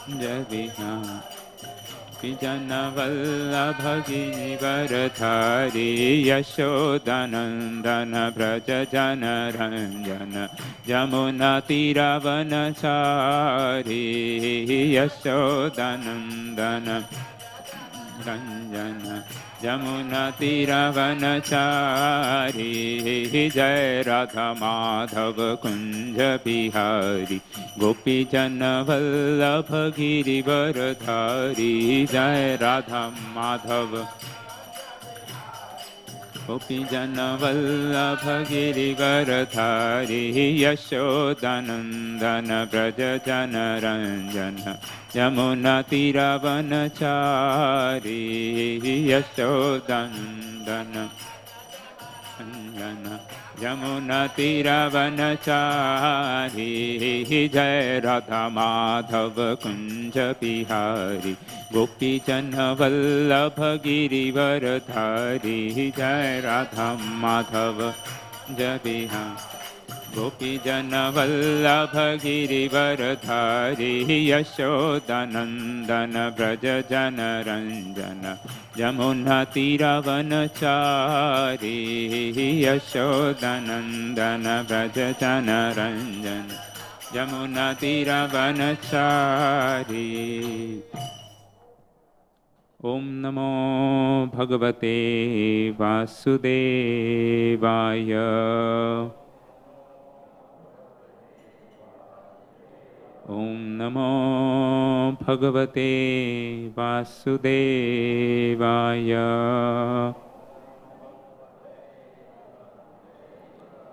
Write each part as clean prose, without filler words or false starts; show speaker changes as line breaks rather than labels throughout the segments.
Jabiha Vijana Vallabha Girivaradhari Yashodanandana Braja Jana Ranjana Jamuna Tiravanachari Yashodanandana Ranjana Jamuna Tiravanachari Jai Radha Madhava Kunja Bihari Gopi Jana Vallabha Girivaradhari Jai Radha Madhava Gopi Jana Vallabha Girivaradhari Yashodanandana Braja Jana Ranjana Yamuna Tiravanachari Yashodanandana Ranjana Yamuna Tiravanachari Jai Radha Madhava Kunja Bihari Gopi Jana Vallabha Girivaradhari Jai Radha Madhava Jabiha Gopi Jana Vallabha Girivaradhari Yashodanandana Braja Jana Ranjana Jamuna Tiravanachari Yashodanandana Braja Jana Ranjana Jamuna Tiravanachari Om Namo Bhagavate Vasudevaya Om Namo Bhagavate Vasudevaya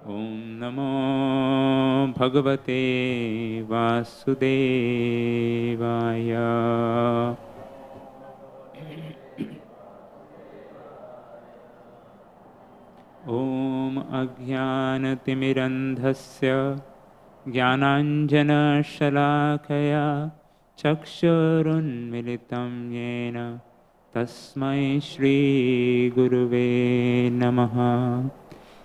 Om Namo Bhagavate Vasudevaya Om Ajnanatimidandhasya Jnananjana-shalakaya Chakshurunmilitam yena Tasmai Shri Guruve Namaha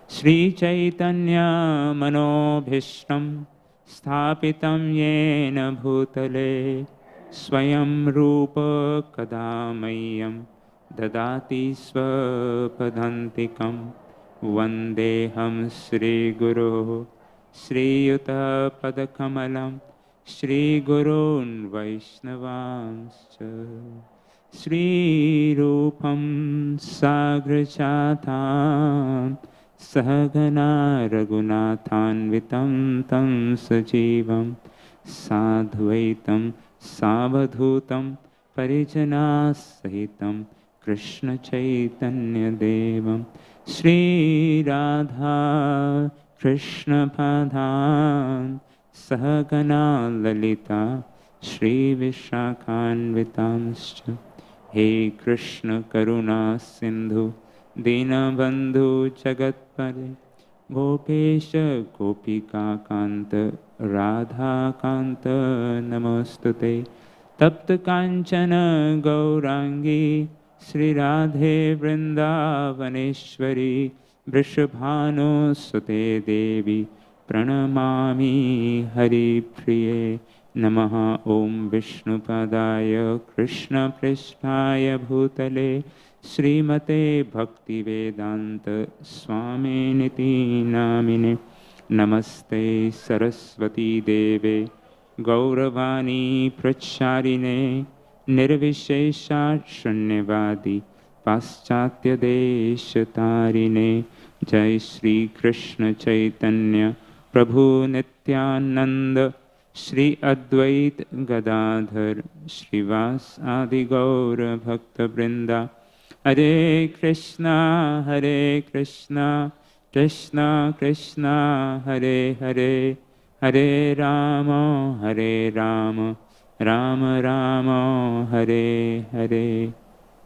Shri Chaitanya Manobhishtam Sthapitam yena bhutale Swayam Rupa Kadamayam Dadati Swapadantikam Vandeham Shri Guru Shri Yuta Padakamalam Shri Gurun Vaishnavanscha Shri Rupam Sagrachatam Sahagana Raghunathanvitam Tam Sajivam Sadhvaitam Savadhutam Parijana Sahitam Krishna Chaitanya Devam Shri Radha Krishna Padhan Sahagana Lalita Shri Vishakhanvitamscha He Krishna Karuna Sindhu Dinabandhu Jagatpare Gopesha Gopika Kanta Radha Kanta Namostute Tapta Kanchana Gaurangi Sri Radhe Vrindavaneshwari Vrishabhanu Sute Devi Pranamami Hari Priye Namaha Om Vishnupadaya Krishna Prishtaya Bhutale Srimate Bhakti Vedanta Swami Niti Namine Namaste Saraswati Deve Gauravani Pracharine Nirvishesha Shunyavadi Paschatya Deshatarine Jai Shri Krishna Chaitanya Prabhu Nityananda Shri Advait Gadadhar Shrivas Adi Gaura Bhakta Vrinda Hare Krishna Krishna Krishna Hare Hare Hare Rama Rama Rama Hare Hare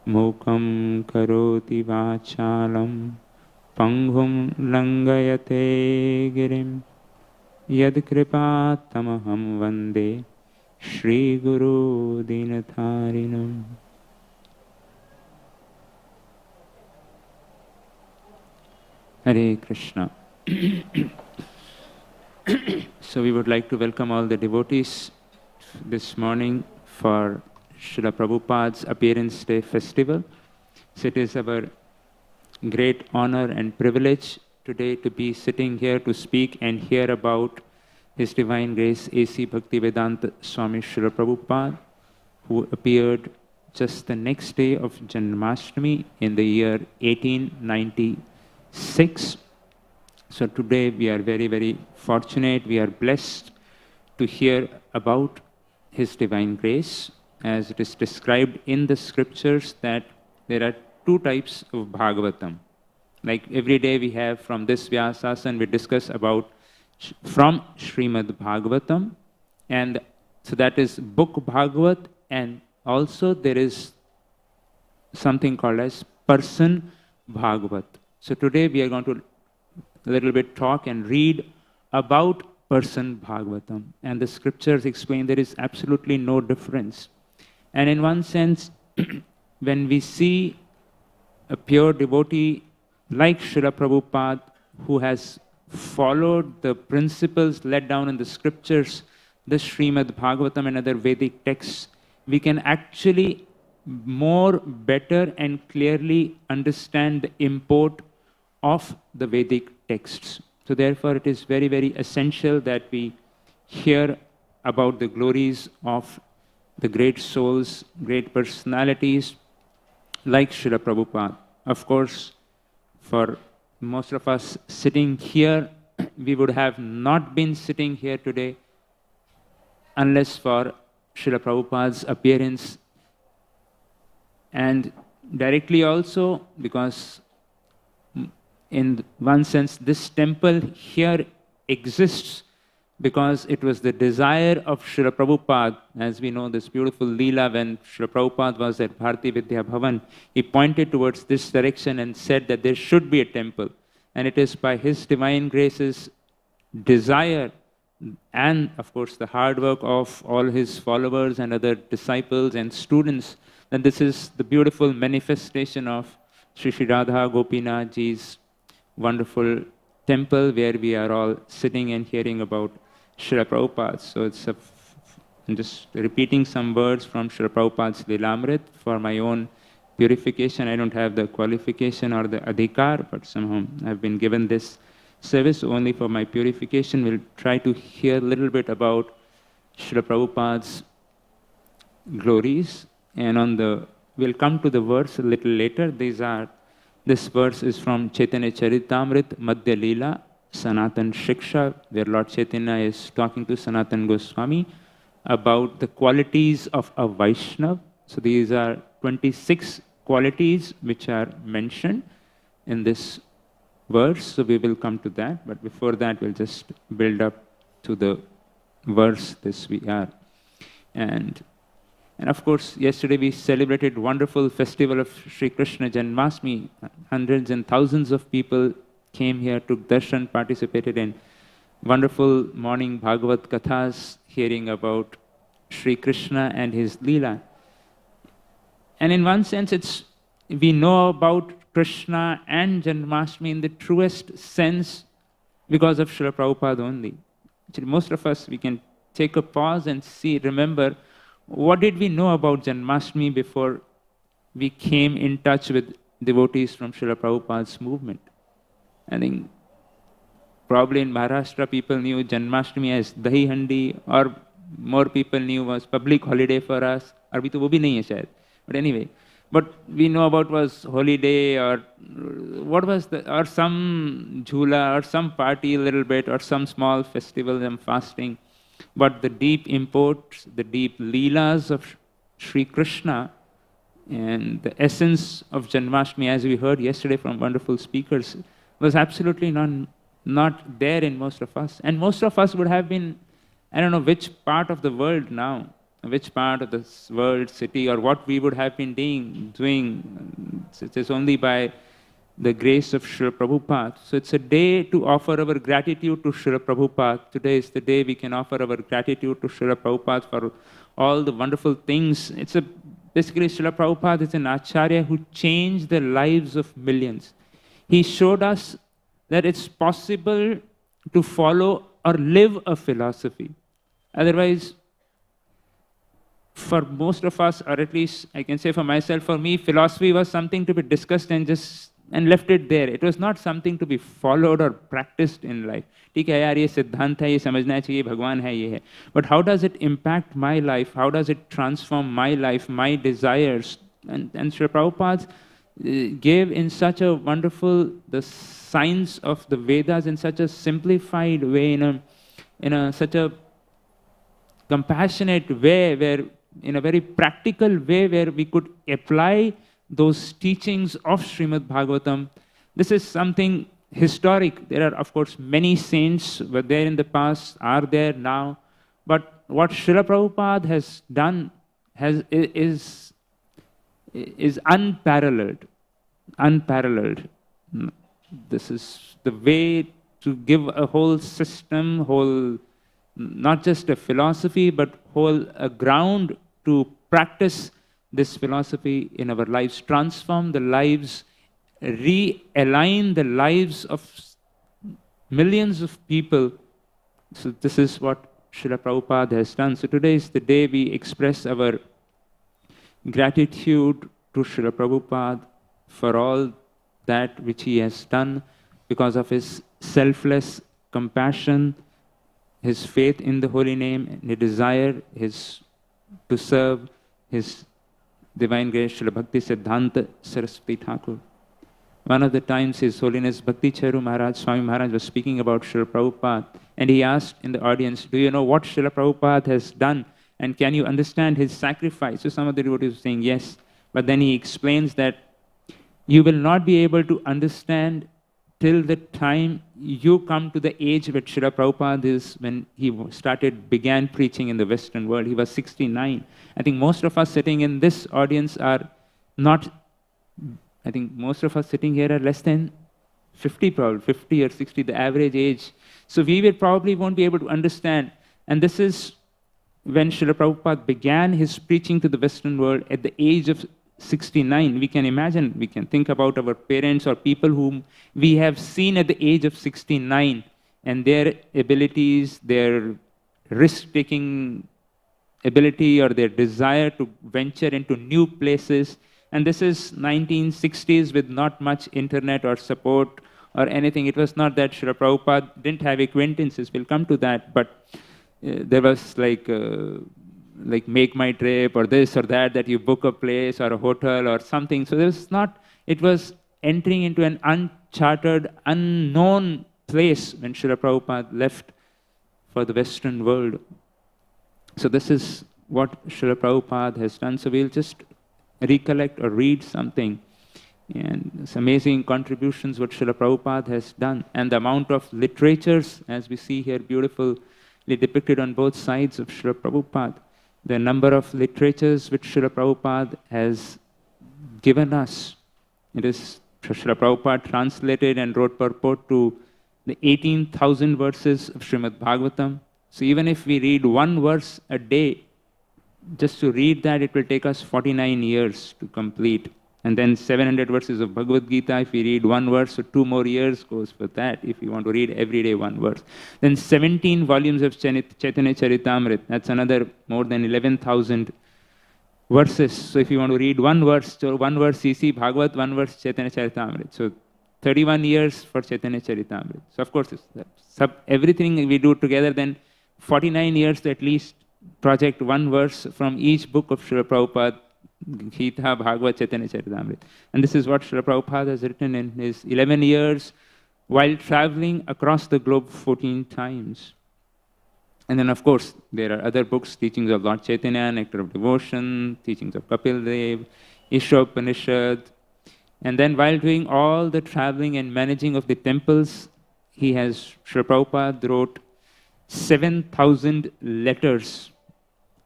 Mukam karoti vachalam Panghum langayate girim Yad kripa tamaham vande Shri Guru dinatharinam. Hare Krishna. So we would like to welcome all the devotees this morning for Srila Prabhupada's Appearance Day festival. So it is our great honor and privilege today to be sitting here to speak and hear about His Divine Grace A.C. Bhaktivedanta Swami Srila Prabhupada, who appeared just the next day of Janmashtami in the year 1896. So today we are very, very fortunate. We are blessed to hear about His Divine Grace, as it is described in the scriptures that there are two types of Bhagavatam. Like every day we have from this Vyasasana, we discuss about from Srimad Bhagavatam, and so that is book Bhagavat, and also there is something called as person Bhagavat. So today we are going to a little bit talk and read about person Bhagavatam, and the scriptures explain there is absolutely no difference. And in one sense, when we see a pure devotee like Srila Prabhupada, who has followed the principles laid down in the scriptures, the Srimad Bhagavatam and other Vedic texts, we can actually more better and clearly understand the import of the Vedic texts. So therefore it is very, very essential that we hear about the glories of the great souls, great personalities like Srila Prabhupada. Of course, for most of us sitting here, we would have not been sitting here today unless for Srila Prabhupada's appearance, and directly also because in one sense this temple here exists because it was the desire of Srila Prabhupada. As we know, this beautiful Leela, when Srila Prabhupada was at Bharati Vidya Bhavan, he pointed towards this direction and said that there should be a temple. And it is by His Divine Grace's desire and, of course, the hard work of all His followers and other disciples and students that this is the beautiful manifestation of Sri Sri Radha Gopinath Ji's wonderful temple where we are all sitting and hearing about Srila Prabhupada. So I'm just repeating some words from Srila Prabhupada's Lilamrit for my own purification. I don't have the qualification or the adhikar, but somehow I've been given this service only for my purification. We'll try to hear a little bit about Srila Prabhupada's glories, and we'll come to the verse a little later. This verse is from Chaitanya Charitamrit, Madya Leela, Sanatan Shiksha, where Lord Chaitanya is talking to Sanatan Goswami about the qualities of a Vaishnav. So these are 26 qualities which are mentioned in this verse. So we will come to that. But before that, we'll just build up to the verse this we are. And of course, yesterday we celebrated wonderful festival of Sri Krishna Janmashtami. Hundreds and thousands of people came here, took darshan, participated in wonderful morning Bhagavat Kathas, hearing about Sri Krishna and his Leela. And in one sense, we know about Krishna and Janmashtami in the truest sense because of Srila Prabhupada only. Actually, most of us, we can take a pause and remember, what did we know about Janmashtami before we came in touch with devotees from Srila Prabhupada's movement? I think probably in Maharashtra people knew Janmashtami as Dahi Handi, or more people knew was public holiday for us. Abhi to wo bhi nahi hai shayad. But anyway, but we know about was holiday, or what was or some jhula, or some party a little bit, or some small festival, them fasting. But the deep import, the deep leelas of Sri Krishna and the essence of Janmashtami, as we heard yesterday from wonderful speakers, was absolutely not there in most of us. And most of us would have been, I don't know which part of the world now, which part of the world, city, or what we would have been doing. It is only by the grace of Srila Prabhupada. So it's a day to offer our gratitude to Srila Prabhupada. Today is the day we can offer our gratitude to Srila Prabhupada for all the wonderful things. Basically, Srila Prabhupada is an Acharya who changed the lives of millions. He showed us that it's possible to follow or live a philosophy. Otherwise, for most of us, or at least I can say for myself, for me, philosophy was something to be discussed and left it there. It was not something to be followed or practiced in life. ठीक है यार, ये सिद्धांत है, ये समझना चाहिए, भगवान है, ये है. But how does it impact my life? How does it transform my life, my desires? And Srila Prabhupada gave in such a wonderful, the science of the Vedas in such a simplified way, in such a compassionate way, where in a very practical way, where we could apply those teachings of Srimad Bhagavatam. This is something historic. There are, of course, many saints were there in the past, are there now. But what Srila Prabhupada has done is unparalleled. Unparalleled. This is the way to give a whole system, not just a philosophy, but a ground to practice this philosophy in our lives, transform the lives, realign the lives of millions of people. So this is what Srila Prabhupada has done. So today is the day we express our gratitude to Srila Prabhupada for all that which he has done, because of his selfless compassion, his faith in the holy name, and his desire to serve his Divine Grace Srila Bhakti Siddhanta Saraswati Thakur. One of the times His Holiness Bhakti Charu Maharaj, Swami Maharaj, was speaking about Srila Prabhupada, and he asked in the audience, do you know what Srila Prabhupada has done, and can you understand his sacrifice? So some of the devotees were saying yes, but then he explains that you will not be able to understand till the time you come to the age which Srila Prabhupada is when he began preaching in the Western world. He was 69. I think most of us sitting in this audience are not, I think most of us sitting here are less than 50 probably, 50 or 60, the average age. So we will probably won't be able to understand. And this is when Srila Prabhupada began his preaching to the Western world at the age of 69. We can imagine, we can think about our parents or people whom we have seen at the age of 69 and their abilities, their risk-taking ability or their desire to venture into new places. And this is 1960s with not much internet or support or anything. It was not that Srila Prabhupada didn't have acquaintances. We'll come to that. But there was like Make My Trip or this or that you book a place or a hotel or something. So it was entering into an uncharted, unknown place when Srila Prabhupada left for the Western world. So this is what Srila Prabhupada has done. So we'll just recollect or read something. And it's amazing contributions what Srila Prabhupada has done. And the amount of literatures, as we see here, beautifully depicted on both sides of Srila Prabhupada. The number of literatures which Srila Prabhupada has given us. It is Srila Prabhupada translated and wrote purport to the 18,000 verses of Srimad Bhagavatam. So even if we read one verse a day, just to read that, it will take us 49 years to complete. And then 700 verses of Bhagavad Gita, if we read one verse, so 2 more years goes for that, if you want to read every day one verse. Then 17 volumes of Chaitanya Charitamrita, that's another more than 11,000 verses. So if you want to read one verse, so one verse CC Bhagavat, one verse Chaitanya Charitamrita. So 31 years for Chaitanya Charitamrita. So of course, everything we do together, then 49 years to at least project one verse from each book of Srila Prabhupada, Gita, Bhagavad, Chaitanya Charitamrita. And this is what Srila Prabhupada has written in his 11 years while traveling across the globe 14 times. And then, of course, there are other books, teachings of Lord Chaitanya, Nectar of Devotion, teachings of Kapil Dev, Ishopanishad. And then while doing all the traveling and managing of the temples, Srila Prabhupada wrote 7,000 letters,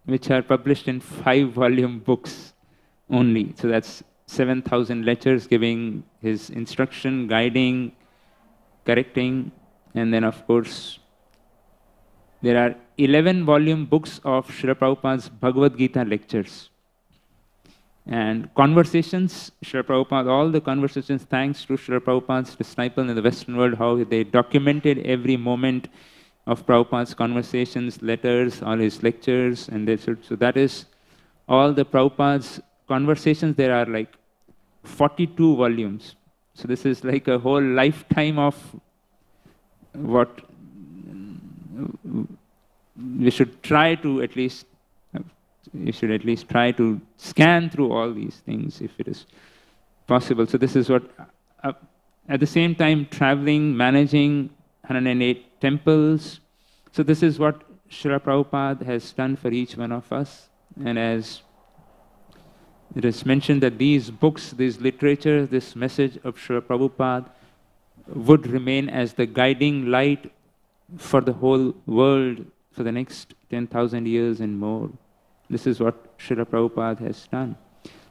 which are published in 5-volume books only. So that's 7,000 letters giving his instruction, guiding, correcting. And then, of course, there are 11-volume books of Srila Prabhupada's Bhagavad Gita lectures. And conversations, Srila Prabhupada, all the conversations, thanks to Srila Prabhupada's disciple in the Western world, how they documented every moment of Prabhupada's conversations, letters, all his lectures. And so that is all the Prabhupada's conversations, there are like 42 volumes. So this is like a whole lifetime of what we should try to at least, you should at least try to scan through all these things if it is possible. So this is what, at the same time traveling, managing 108 temples. So this is what Srila Prabhupada has done for each one of us. And as it is mentioned that these books, these literature, this message of Srila Prabhupada would remain as the guiding light for the whole world for the next 10,000 years and more. This is what Srila Prabhupada has done.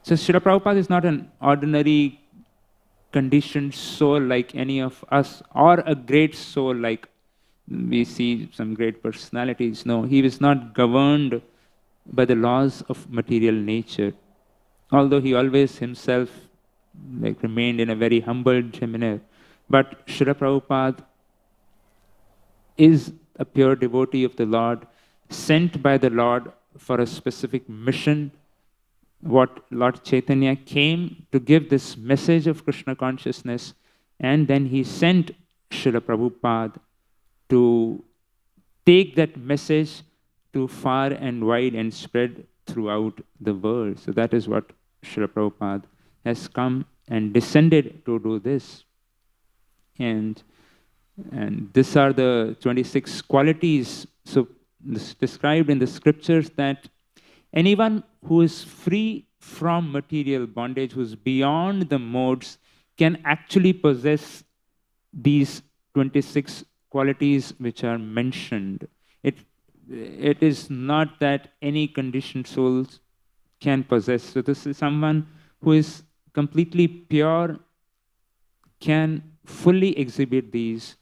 So Srila Prabhupada is not an ordinary conditioned soul like any of us, or a great soul like we see some great personalities. No, he was not governed by the laws of material nature. Although he always himself remained in a very humble demeanor. But Srila Prabhupada is a pure devotee of the Lord, sent by the Lord for a specific mission. What Lord Chaitanya came to give this message of Krishna consciousness, and then he sent Srila Prabhupada to take that message to far and wide and spread throughout the world. So that is what Srila Prabhupada has come and descended to do this. And these are the 26 qualities. So this described in the scriptures that anyone who is free from material bondage, who is beyond the modes, can actually possess these 26 qualities which are mentioned. It is not that any conditioned souls can possess. So this is someone who is completely pure, can fully exhibit these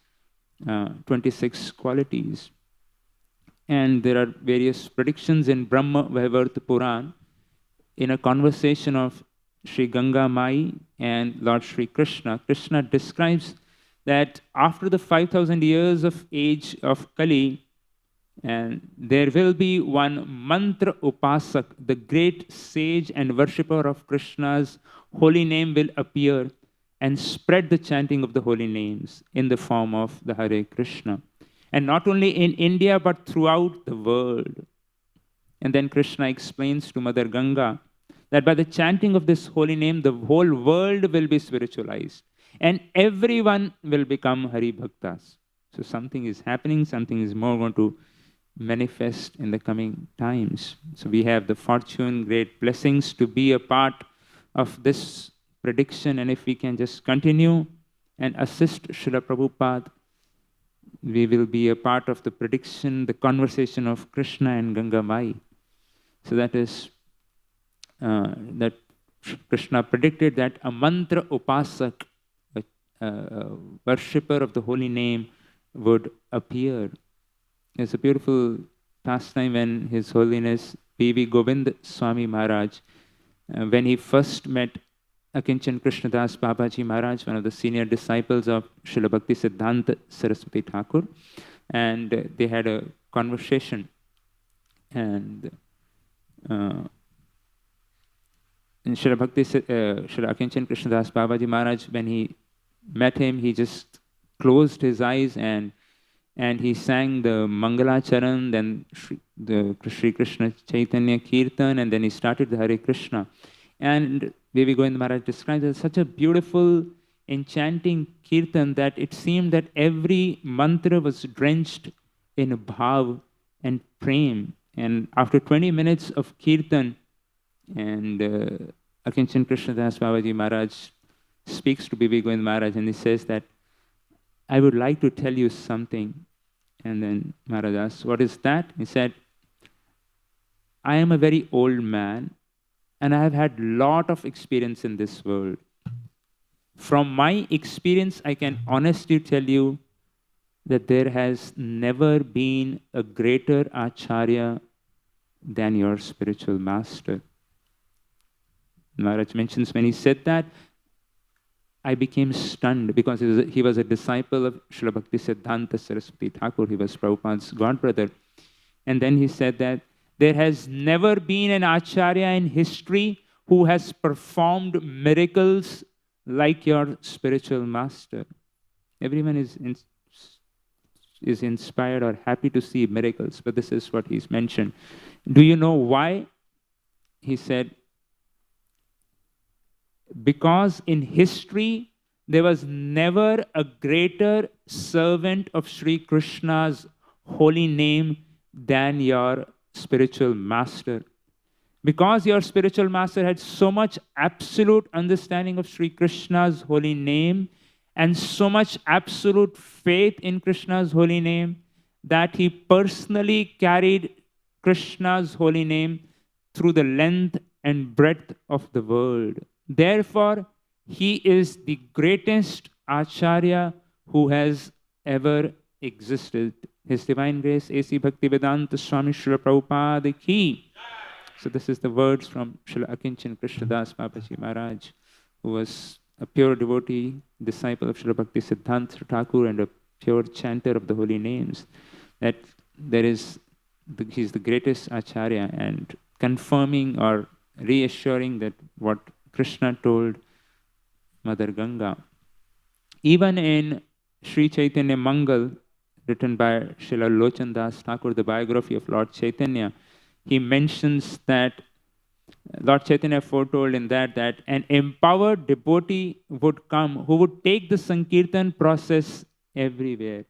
26 qualities. And there are various predictions in Brahma Vaivarta Puran in a conversation of Sri Ganga Mai and Lord Sri Krishna. Krishna describes that after the 5,000 years of age of Kali, and there will be one mantra upasak, the great sage and worshipper of Krishna's holy name will appear and spread the chanting of the holy names in the form of the Hare Krishna. And not only in India, but throughout the world. And then Krishna explains to Mother Ganga that by the chanting of this holy name, the whole world will be spiritualized. And everyone will become Hari Bhaktas. So something is happening, something is more going to manifest in the coming times. So we have the fortune, great blessings to be a part of this prediction. And if we can just continue and assist Srila Prabhupada, we will be a part of the prediction, the conversation of Krishna and Ganga Mai. So that is, that Krishna predicted that a mantra upasak, a worshipper of the holy name, would appear. It's a beautiful pastime when His Holiness P.V. Govind Swami Maharaj, when he first met Akinchan Krishnadas Babaji Maharaj, one of the senior disciples of Srila Bhakti Siddhanta Saraswati Thakur, and they had a conversation. And in Srila Akinchan Krishnadas Babaji Maharaj, when he met him, he just closed his eyes and he sang the Mangala Charan, then the Sri Krishna Chaitanya Kirtan, and then he started the Hare Krishna. And Devi Govinda Maharaj describes it as such a beautiful, enchanting kirtan that it seemed that every mantra was drenched in bhav and prem. And after 20 minutes of kirtan, and Akinchan Krishnadas Babaji Maharaj speaks to Bibi Govinda Maharaj and he says that, I would like to tell you something. And then Maharaj asks, what is that? He said, I am a very old man and I have had a lot of experience in this world. From my experience, I can honestly tell you that there has never been a greater acharya than your spiritual master. Maharaj mentions when he said that, I became stunned because he was a disciple of Srila Bhakti Siddhanta Saraswati Thakur. He was Prabhupada's godbrother. And then he said that There has never been an Acharya in history who has performed miracles like your spiritual master. Everyone is inspired or happy to see miracles, but this is what he's mentioned. Do you know why? He said, because in history, there was never a greater servant of Sri Krishna's holy name than your spiritual master. Because your spiritual master had so much absolute understanding of Sri Krishna's holy name and so much absolute faith in Krishna's holy name that he personally carried Krishna's holy name through the length and breadth of the world. Therefore, he is the greatest Acharya who has ever existed. His Divine Grace, A.C. Bhaktivedanta Swami Srila Prabhupada ki. So this is the words from Srila Akinchan Krishnadas Babaji Maharaj, who was a pure devotee, disciple of Srila Bhakti Siddhanta Thakur and a pure chanter of the holy names. That he's the greatest Acharya, and confirming or reassuring that what Krishna told Mother Ganga. Even in Sri Chaitanya Mangal, written by Srila Lochan Das Thakur, the biography of Lord Chaitanya, he mentions that Lord Chaitanya foretold in that an empowered devotee would come who would take the Sankirtan process everywhere.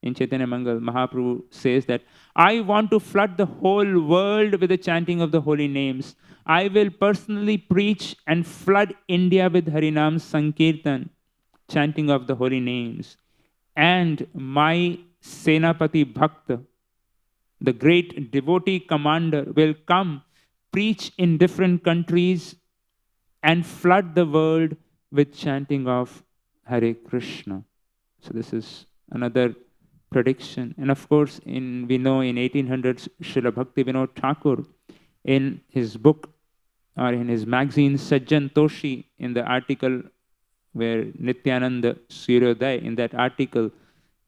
In Chaitanya Mangal, Mahaprabhu says that, I want to flood the whole world with the chanting of the holy names. I will personally preach and flood India with Harinam Sankirtan, chanting of the holy names. And my Senapati Bhakta, the great devotee commander, will come, preach in different countries, and flood the world with chanting of Hare Krishna. So this is another prediction. And of course, we know in 1800s, Srila Bhakti Vinod Thakur, in his book or in his magazine Sajjan Toshi, in the article where Nityananda Suryodaya, in that article,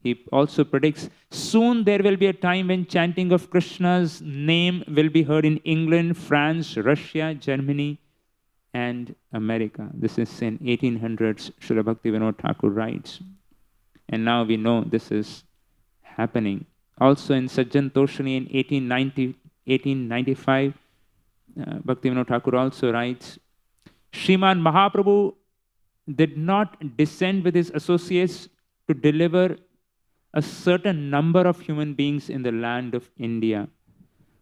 he also predicts, soon there will be a time when chanting of Krishna's name will be heard in England, France, Russia, Germany, and America. This is in 1800s, Srila Bhakti Vinod Thakur writes. And now we know this is happening. Also in Sajjan Toshani in 1895, Bhakti Vinod Thakur also writes, Srimad Mahaprabhu did not descend with his associates to deliver a certain number of human beings in the land of India.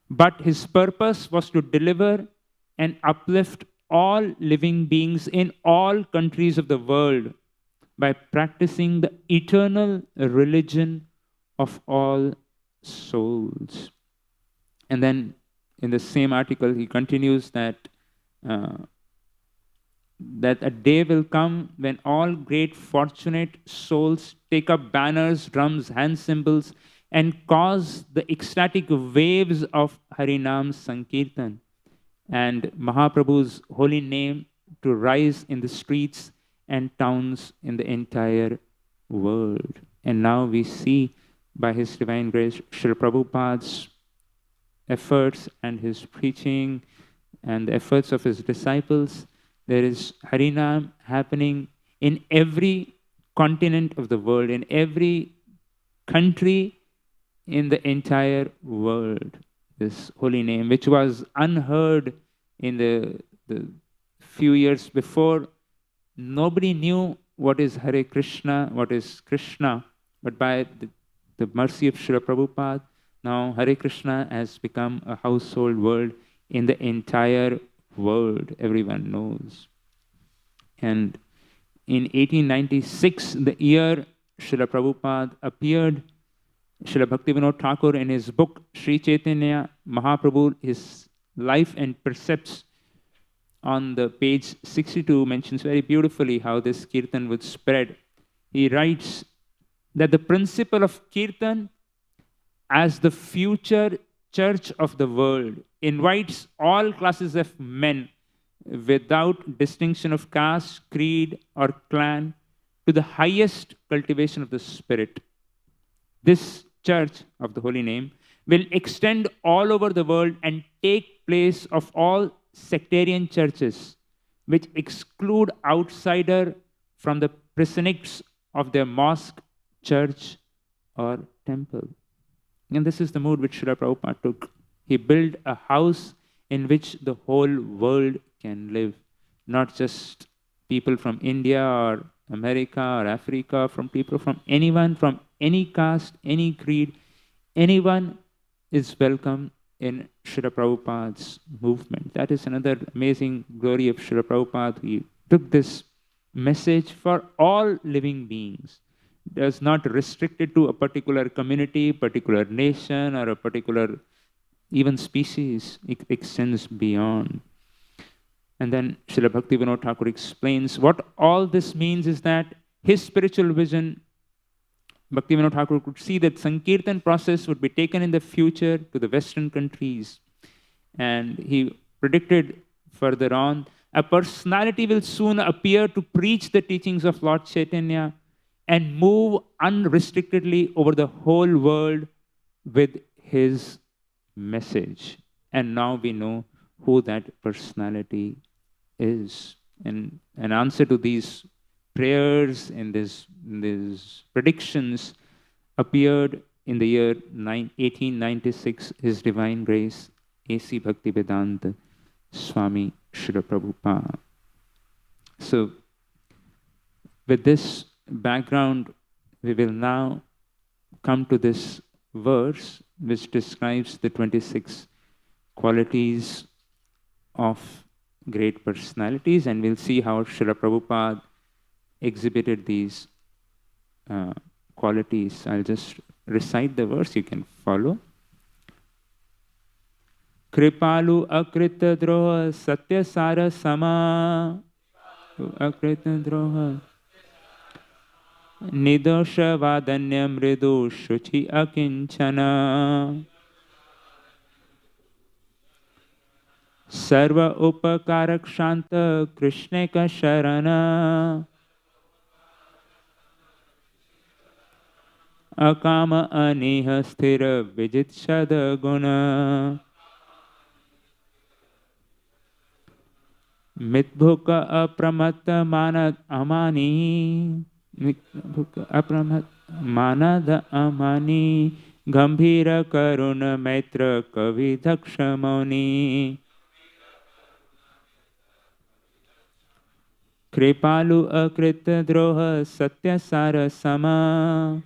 But his purpose was to deliver and uplift all living beings in all countries of the world by practicing the eternal religion of all souls. And then in the same article, he continues that a day will come when all great fortunate souls take up banners, drums, hand cymbals, and cause the ecstatic waves of Harinam Sankirtan and Mahaprabhu's holy name to rise in the streets and towns in the entire world. And now we see by His Divine Grace, Srila Prabhupada's efforts and his preaching and the efforts of his disciples, there is Harinam happening in every continent of the world, in every country in the entire world. This holy name, which was unheard in the few years before. Nobody knew what is Hare Krishna, what is Krishna. But by the mercy of Srila Prabhupada, now Hare Krishna has become a household word in the entire world. Everyone knows. And in 1896, the year Srila Prabhupada appeared, Srila Bhaktivinoda Thakur, in his book Sri Chaitanya Mahaprabhu, his life and precepts, on the page 62 mentions very beautifully how this kirtan would spread. He writes that the principle of kirtan as the future church of the world invites all classes of men without distinction of caste, creed, or clan to the highest cultivation of the spirit. This church of the holy name will extend all over the world and take place of all sectarian churches which exclude outsider from the precincts of their mosque, church, or temple. And this is the mood which Srila Prabhupada took. He built a house in which the whole world can live, not just people from India or America or Africa, from people from anyone, from any caste, any creed, anyone is welcome in Srila Prabhupada's movement. That is another amazing glory of Srila Prabhupada. He took this message for all living beings. It is not restricted to a particular community, particular nation, or a particular even species. It extends beyond. And then Srila Bhaktivinoda Thakur explains what all this means is that his spiritual vision, Bhaktivinoda Thakur could see that Sankirtan process would be taken in the future to the Western countries. And he predicted further on, a personality will soon appear to preach the teachings of Lord Chaitanya and move unrestrictedly over the whole world with his message. And now we know who that personality is. And an answer to these prayers and these predictions appeared in the year 1896, His Divine Grace, A.C. Bhaktivedanta Swami Srila Prabhupada. So, with this background, we will now come to this verse which describes the 26 qualities of great personalities, and we'll see how Srila Prabhupada exhibited these qualities. I'll just recite the verse, you can follow. Kripalu akrita droha satya sara sama akrita droha nidosha vadanya mridu shuchi akinchana sarva upakarak shanta krishne ka sharana akama aniha sthira vijitshada guna mitbhuka apramatta manad amani mitbhuka apramat manad amani gambhira karuna maitra kavi dakshamoni kripalu akrita droha satya sara sama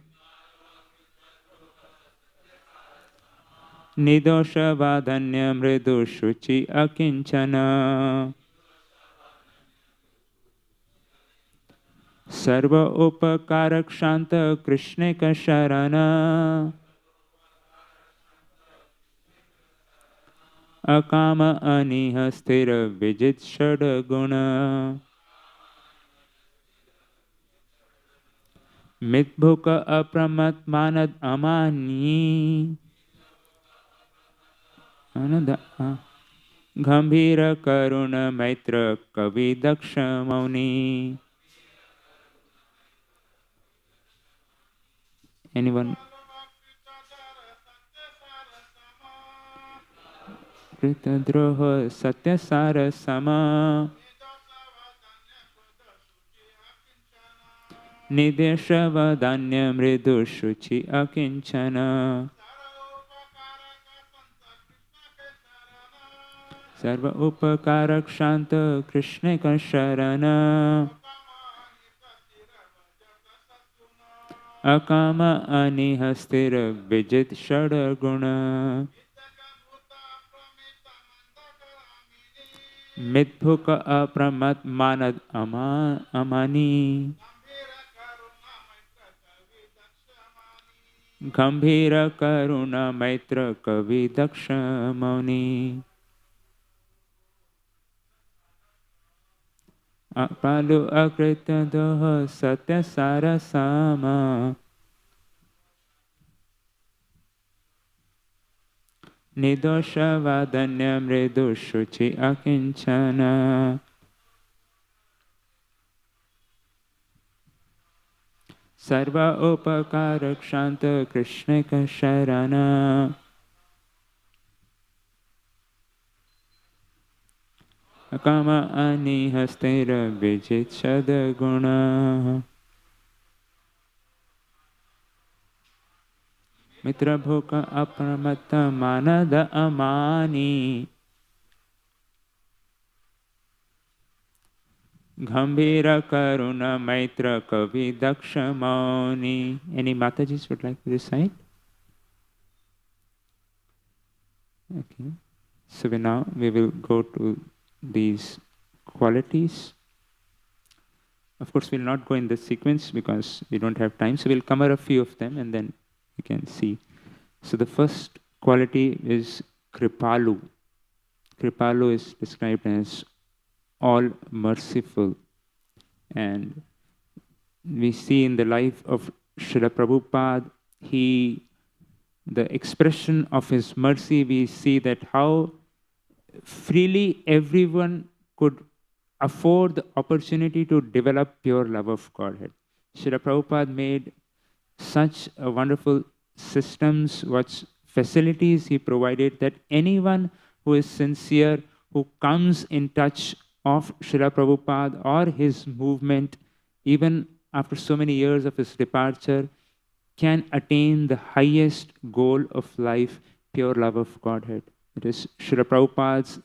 nidosha vadanya mridu shuchi akinchana sarva upakarak shanta krishne ka sharana akama aniha sthira vijit shada guna mitbhuka apramat manad amani gambhira karuna maitra kavi daksha mauni. Anyone? Krita droha satya sara sama nidesha vadanya mridu shuchi akinchana sarva upakarak shanta krishne ka sharana akama aniha sthira vijit shada guna mitbhuka apramat manad amani gambhira karuna maitra kavi daksha mauni Palu akrita doha satya sara sama nidosha vadanya mridu shuchi akinchana sarva upakarak shanta krishna ka sharana Akama anihastera vijichada guna. Mitra bhoka apramata manada amani. Gambhira karuna maitra kavi dakshamani. Any Matajis would like to recite? Okay. So now we will go to these qualities. Of course, we'll not go in this sequence because we don't have time. So we'll cover a few of them and then you can see. So the first quality is Kripalu. Kripalu is described as all merciful. And we see in the life of Srila Prabhupada, the expression of his mercy, we see that how freely everyone could afford the opportunity to develop pure love of Godhead. Srila Prabhupada made such a wonderful systems, what facilities he provided, that anyone who is sincere, who comes in touch of Srila Prabhupada or his movement, even after so many years of his departure, can attain the highest goal of life, pure love of Godhead. It is Srila Prabhupada's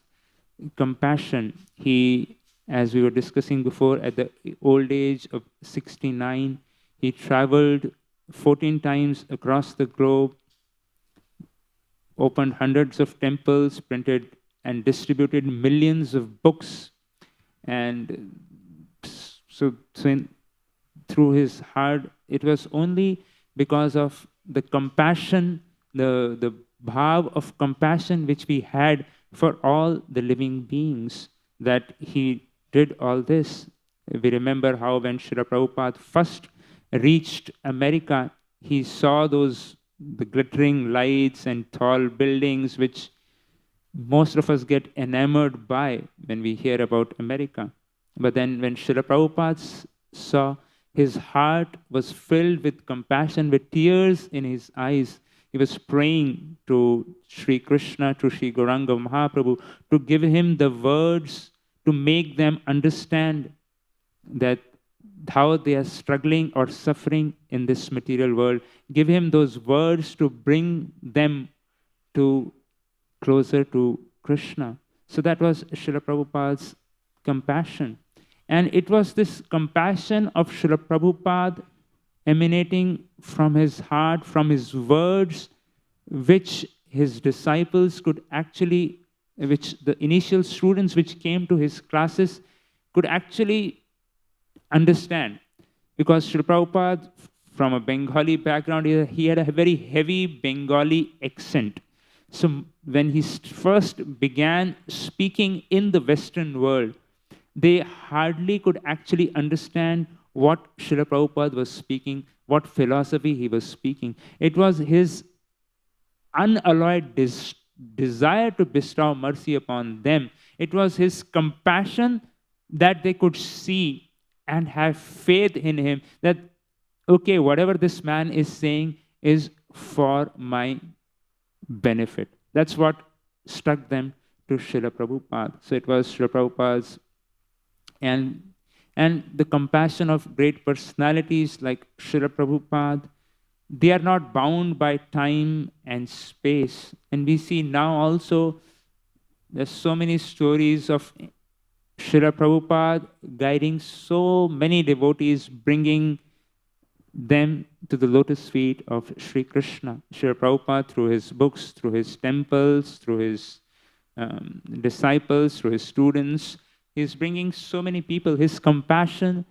compassion. He, as we were discussing before, at the old age of 69, he traveled 14 times across the globe, opened hundreds of temples, printed and distributed millions of books. And through his heart, it was only because of the compassion, the bhav of compassion which we had for all the living beings, that he did all this. We remember how when Srila Prabhupada first reached America, he saw the glittering lights and tall buildings which most of us get enamored by when we hear about America. But then when Srila Prabhupada saw, his heart was filled with compassion, with tears in his eyes. He was praying to Sri Krishna, to Sri Gauranga Mahaprabhu, to give him the words to make them understand that how they are struggling or suffering in this material world. Give him those words to bring them to closer to Krishna. So that was Srila Prabhupada's compassion. And it was this compassion of Srila Prabhupada emanating from his heart, from his words, which his disciples could actually, which the initial students which came to his classes could actually understand. Because Srila Prabhupada, from a Bengali background, he had a very heavy Bengali accent. So when he first began speaking in the Western world, they hardly could actually understand what Srila Prabhupada was speaking, what philosophy he was speaking. It was his unalloyed desire to bestow mercy upon them. It was his compassion that they could see and have faith in him, that, okay, whatever this man is saying is for my benefit. That's what struck them to Srila Prabhupada. So it was Srila Prabhupada's and the compassion of great personalities like Srila Prabhupada. They are not bound by time and space. And we see now also there's so many stories of Srila Prabhupada guiding so many devotees, bringing them to the lotus feet of Sri Krishna. Srila Prabhupada, through his books, through his temples, through his disciples, through his students, he's bringing so many people. His compassion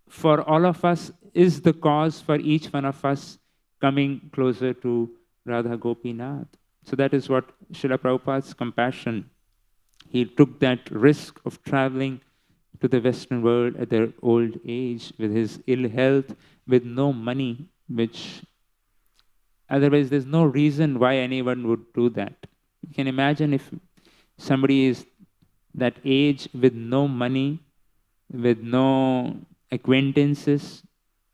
for all of us is the cause for each one of us coming closer to Radha Gopinath. So that is what Srila Prabhupada's compassion. He took that risk of traveling to the Western world at their old age with his ill health, with no money, which otherwise there's no reason why anyone would do that. You can imagine if somebody is that age with no money, with no acquaintances,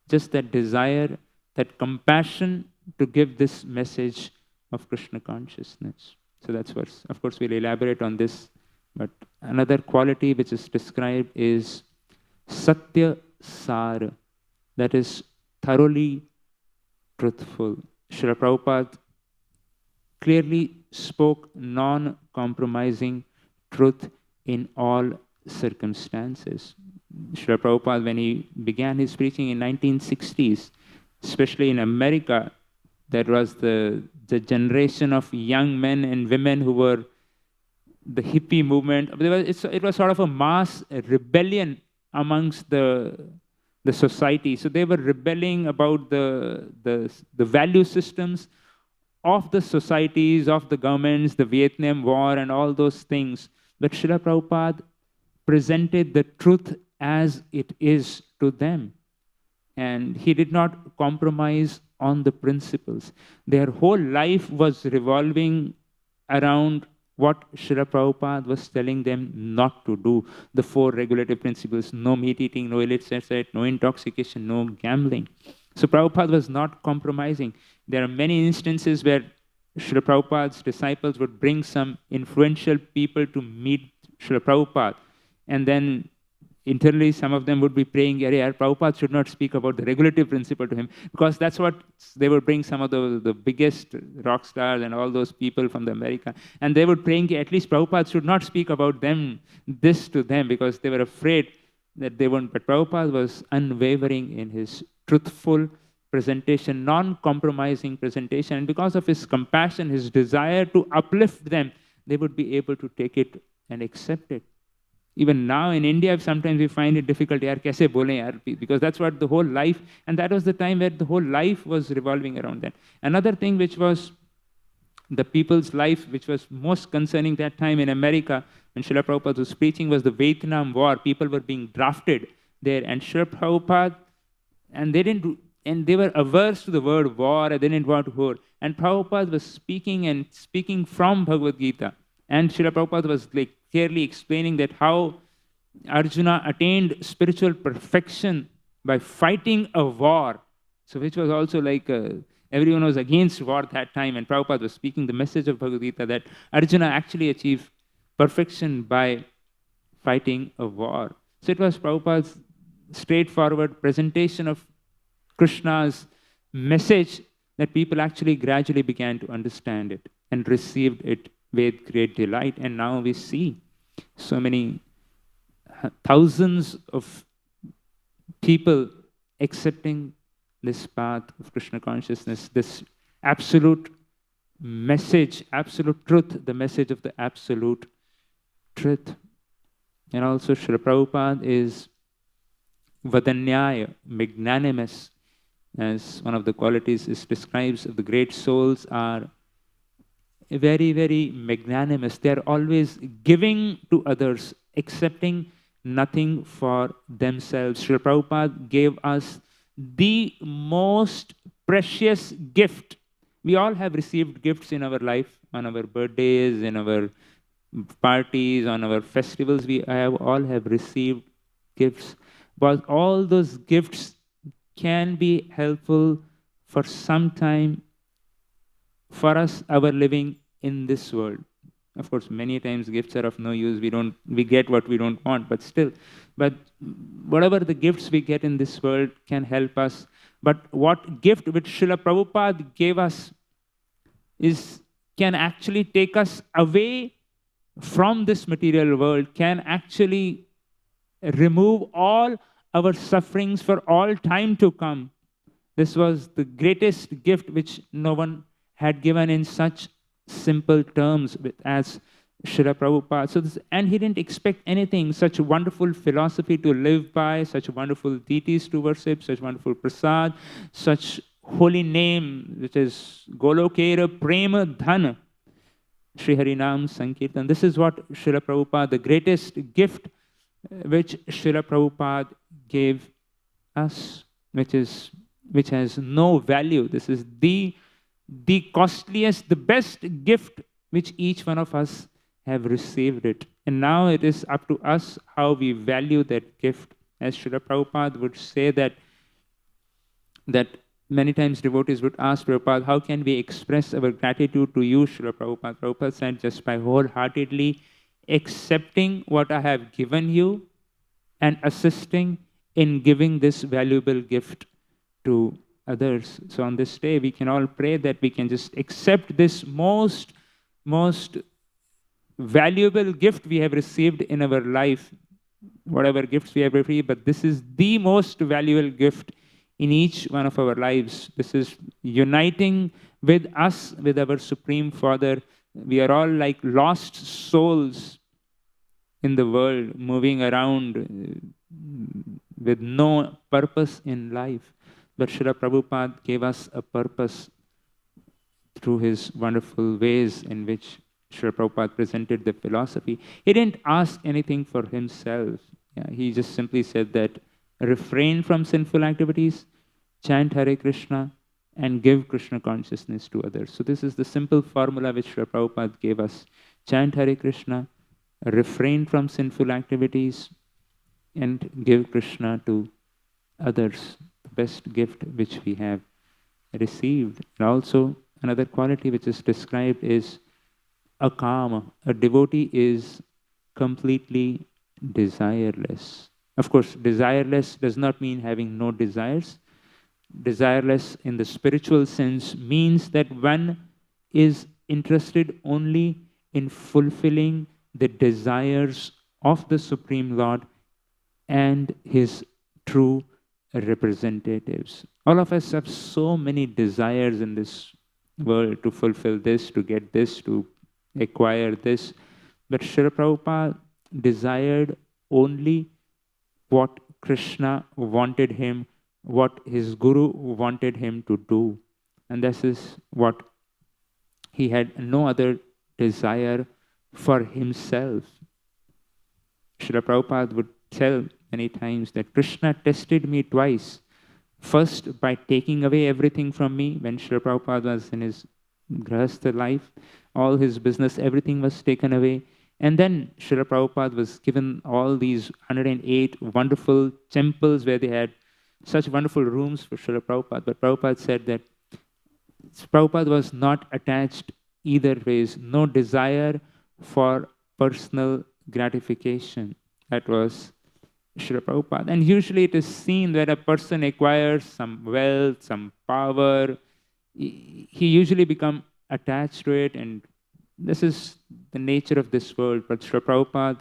just that desire, that compassion to give this message of Krishna consciousness. So that's what, of course, we'll elaborate on this But another quality which is described is Satya Sar, that is thoroughly truthful. Srila Prabhupada clearly spoke non-compromising truth in all circumstances. Srila Prabhupada, when he began his preaching in 1960s, especially in America, there was the generation of young men and women who were the hippie movement. It was sort of a mass rebellion amongst the society. So they were rebelling about the value systems of the societies, of the governments, the Vietnam War and all those things. But Srila Prabhupada presented the truth as it is to them. And he did not compromise on the principles. Their whole life was revolving around what Srila Prabhupada was telling them not to do. The 4 regulative principles: no meat eating, no illicit sex, no intoxication, no gambling. So Prabhupada was not compromising. There are many instances where Srila Prabhupada's disciples would bring some influential people to meet Srila Prabhupada, and then internally some of them would be praying, Prabhupada should not speak about the regulative principle to him, because that's what they would bring some of the biggest rock stars and all those people from the America, and they would praying at least Prabhupada should not speak about this to them, because they were afraid that they won't. But Prabhupada was unwavering in his truthful presentation, non-compromising presentation, and because of his compassion, his desire to uplift them, they would be able to take it and accept it. Even now in India, sometimes we find it difficult, kaise bole yaar, because that's what the whole life, and that was the time where the whole life was revolving around that. Another thing which was the people's life, which was most concerning that time in America, when Srila Prabhupada was preaching, was the Vietnam War. People were being drafted there, and Srila Prabhupada, and they were averse to the word war, and they didn't want to war. And Prabhupada was speaking from Bhagavad Gita. And Srila Prabhupada was clearly explaining that how Arjuna attained spiritual perfection by fighting a war. So which was also everyone was against war that time, and Prabhupada was speaking the message of Bhagavad Gita that Arjuna actually achieved perfection by fighting a war. So it was Prabhupada's straightforward presentation of Krishna's message that people actually gradually began to understand it and received it with great delight. And now we see so many thousands of people accepting this path of Krishna consciousness, this absolute message, absolute truth, the message of the absolute truth. And also Srila Prabhupada is Vadanyaya, magnanimous, as one of the qualities it describes of the great souls are very, very magnanimous. They are always giving to others, accepting nothing for themselves. Srila Prabhupada gave us the most precious gift. We all have received gifts in our life, on our birthdays, in our parties, on our festivals. We all have received gifts. But all those gifts can be helpful for some time for us, our living in this world. Of course, many times gifts are of no use. We get what we don't want, but still. But whatever the gifts we get in this world can help us. But what gift which Srila Prabhupada gave us can actually take us away from this material world, can actually remove all our sufferings for all time to come. This was the greatest gift which no one had given in such simple terms as Srila Prabhupada. And he didn't expect anything, such wonderful philosophy to live by, such wonderful deities to worship, such wonderful prasad, such holy name, which is Golokera Prema Dhana, Sri Harinam Sankirtan. This is what Srila Prabhupada, the greatest gift which Srila Prabhupada gave us, which has no value. This is the costliest, the best gift which each one of us have received it. And now it is up to us how we value that gift. As Srila Prabhupada would say that many times devotees would ask Prabhupada, how can we express our gratitude to you, Srila Prabhupada? Prabhupada said, just by wholeheartedly accepting what I have given you and assisting in giving this valuable gift to others. So on this day, we can all pray that we can just accept this most valuable gift we have received in our life, whatever gifts we have received, but this is the most valuable gift in each one of our lives. This is uniting with us, with our Supreme Father. We are all like lost souls in the world, moving around with no purpose in life. But Srila Prabhupada gave us a purpose through his wonderful ways in which Srila Prabhupada presented the philosophy. He didn't ask anything for himself. Yeah, he just simply said that refrain from sinful activities, chant Hare Krishna, and give Krishna consciousness to others. So this is the simple formula which Srila Prabhupada gave us. Chant Hare Krishna, refrain from sinful activities, and give Krishna to others, the best gift which we have received. And also, another quality which is described is akama. A devotee is completely desireless. Of course, desireless does not mean having no desires. Desireless in the spiritual sense means that one is interested only in fulfilling the desires of the Supreme Lord and his true representatives. All of us have so many desires in this world to fulfill this, to get this, to acquire this. But Srila Prabhupada desired only what Krishna wanted him, what his Guru wanted him to do. And this is what he had no other desire for himself. Srila Prabhupada would tell many times that Krishna tested me twice. First, by taking away everything from me when Srila Prabhupada was in his grahastha life, all his business, everything was taken away. And then Srila Prabhupada was given all these 108 wonderful temples where they had such wonderful rooms for Srila Prabhupada. But Prabhupada said that Prabhupada was not attached either ways, no desire for personal gratification. That was Srila Prabhupada. And usually it is seen that a person acquires some wealth, some power, he usually becomes attached to it, and this is the nature of this world. But Srila Prabhupada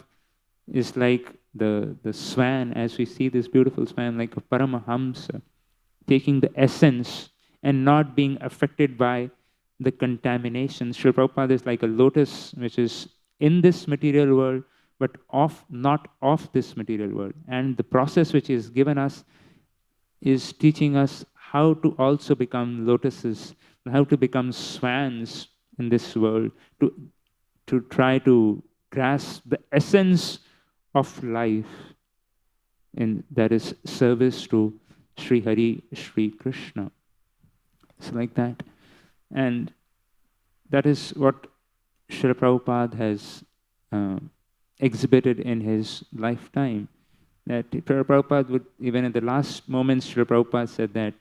is like the swan, as we see this beautiful swan, like a Paramahamsa, taking the essence and not being affected by the contamination. Srila Prabhupada is like a lotus which is in this material world, but not of this material world. And the process which is given us is teaching us how to also become lotuses, how to become swans in this world, to try to grasp the essence of life, and that is service to Sri Hari, Sri Krishna. It's like that. And that is what Srila Prabhupada has exhibited in his lifetime. That Srila Prabhupada would, even in the last moments, Srila Prabhupada said that,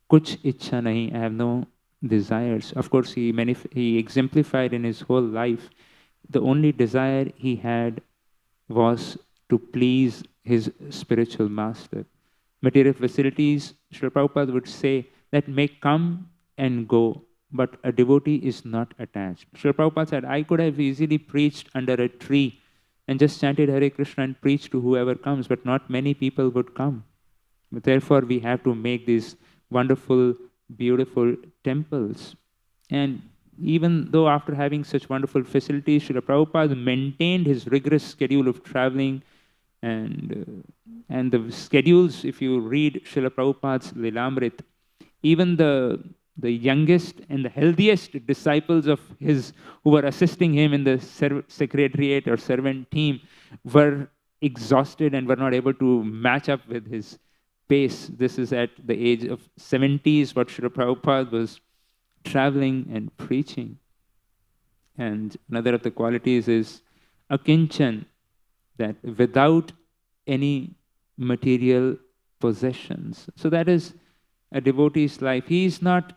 Kuch ichha nahi, I have no desires. Of course, he exemplified in his whole life, the only desire he had was to please his spiritual master. Material facilities, Srila Prabhupada would say, that may come and go, but a devotee is not attached. Srila Prabhupada said, I could have easily preached under a tree and just chanted Hare Krishna and preached to whoever comes, but not many people would come. But therefore, we have to make these wonderful, beautiful temples. And even though after having such wonderful facilities, Srila Prabhupada maintained his rigorous schedule of traveling, and the schedules, if you read Srila Prabhupada's Lilamrit, even the youngest and the healthiest disciples of his who were assisting him in the secretariat or servant team were exhausted and were not able to match up with his pace. This is at the age of 70s what Srila Prabhupada was traveling and preaching. And another of the qualities is akinchan, that without any material possessions. So that is a devotee's life. He is not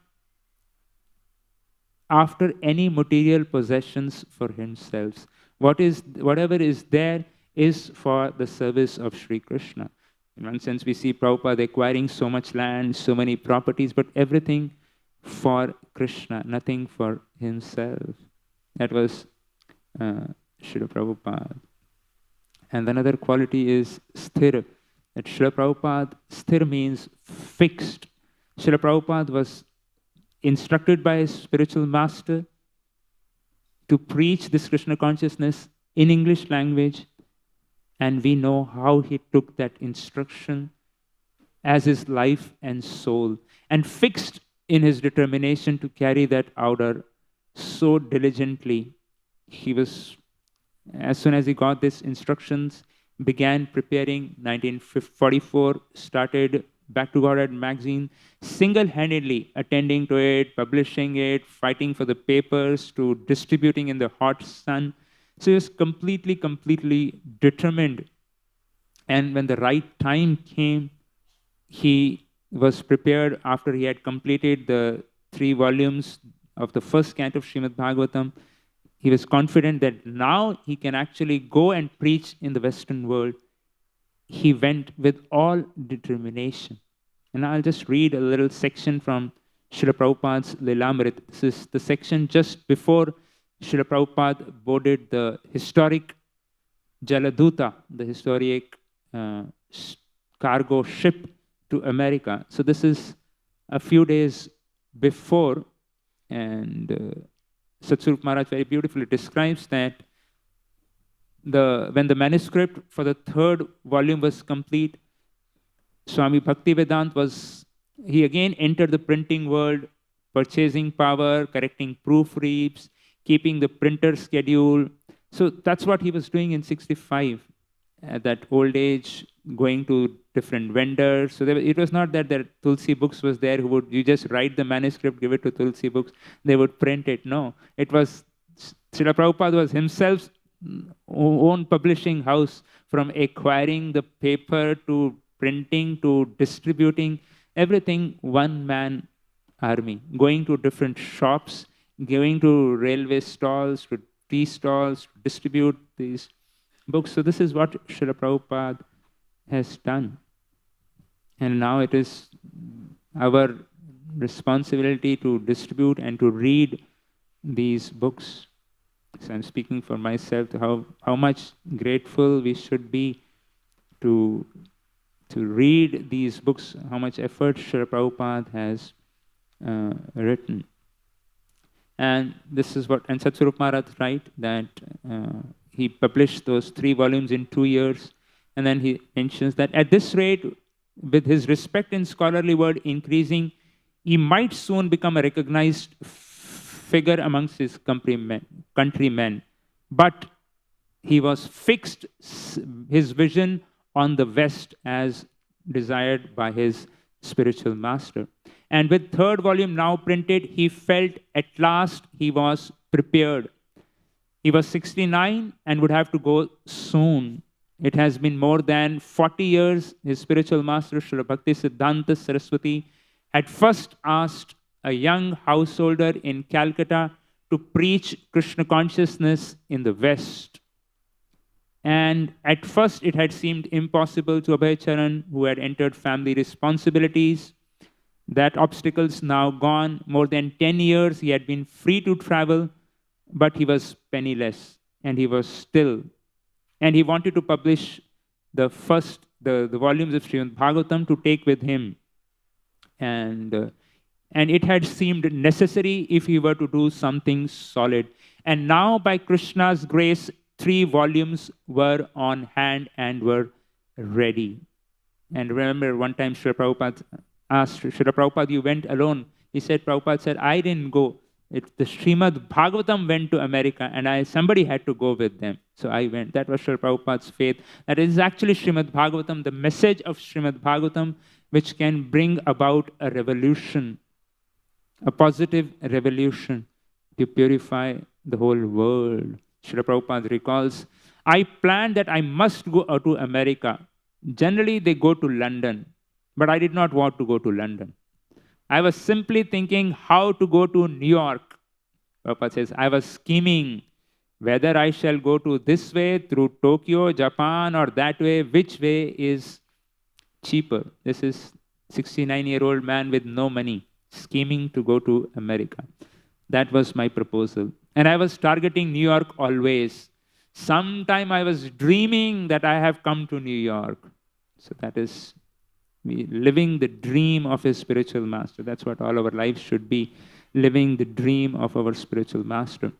after any material possessions for himself, Whatever is there is for the service of Sri Krishna. In one sense, we see Prabhupada acquiring so much land, so many properties, but everything for Krishna, nothing for himself. That was Srila Prabhupada. And another quality is sthir. That Srila Prabhupada, sthir means fixed. Srila Prabhupada was instructed by his spiritual master to preach this Krishna consciousness in English language, and we know how he took that instruction as his life and soul, and fixed in his determination to carry that order so diligently. He was, as soon as he got these instructions, began preparing. 1944, started Back to Godhead magazine, single-handedly attending to it, publishing it, fighting for the papers, to distributing in the hot sun. So he was completely determined. And when the right time came, he was prepared after he had completed the 3 volumes of the first canto of Srimad Bhagavatam. He was confident that now he can actually go and preach in the Western world. He went with all determination. And I'll just read a little section from Srila Prabhupada's Lilamrit. This is the section just before Srila Prabhupada boarded the historic Jaladuta, the historic cargo ship to America. So this is a few days before, and Satsvarup Maharaj very beautifully describes that when the manuscript for the 3rd volume was complete, Swami Bhaktivedanta he again entered the printing world, purchasing power, correcting proofreads, keeping the printer schedule. So that's what he was doing in 65. At that old age, going to different vendors. So it was not that there Tulsi Books was there who you just write the manuscript, give it to Tulsi Books, they would print it. No, it was Srila Prabhupada was himself own publishing house, from acquiring the paper to printing to distributing, everything one-man army, going to different shops, going to railway stalls, to tea stalls, to distribute these books. So this is what Srila Prabhupada has done. And now it is our responsibility to distribute and to read these books. So I'm speaking for myself, how much grateful we should be to read these books, how much effort Srila Prabhupada has written. And this is what, and Satsvarup Maharaj right, that he published those 3 volumes in 2 years. And then he mentions that at this rate, with his respect in scholarly world increasing, he might soon become a recognized figure amongst his countrymen. But he was fixed his vision on the West as desired by his spiritual master. And with 3rd volume now printed, he felt at last he was prepared. He was 69 and would have to go soon. It has been more than 40 years. His spiritual master, Srila Bhakti Siddhanta Saraswati, had first asked a young householder in Calcutta to preach Krishna consciousness in the West. And at first it had seemed impossible to Abhay Charan, who had entered family responsibilities. That obstacle's now gone. More than 10 years he had been free to travel, but he was penniless, and he was still. And he wanted to publish the volumes of Srimad Bhagavatam to take with him. And it had seemed necessary if he were to do something solid. And now, by Krishna's grace, 3 volumes were on hand and were ready. And remember, one time Srila Prabhupada asked, Srila Prabhupada, you went alone. He said, Prabhupada said, I didn't go. The Srimad Bhagavatam went to America, and somebody had to go with them. So I went. That was Srila Prabhupada's faith. That is actually Srimad Bhagavatam, the message of Srimad Bhagavatam, which can bring about a revolution, a positive revolution to purify the whole world. Srila Prabhupada recalls, I planned that I must go to America. Generally, they go to London, but I did not want to go to London. I was simply thinking how to go to New York. Prabhupada says, I was scheming Whether I shall go to this way through Tokyo, Japan, or that way, which way is cheaper? This is 69-year-old man with no money, scheming to go to America. That was my proposal. And I was targeting New York always. Sometime I was dreaming that I have come to New York. So that is living the dream of a spiritual master. That's what all our lives should be, living the dream of our spiritual master.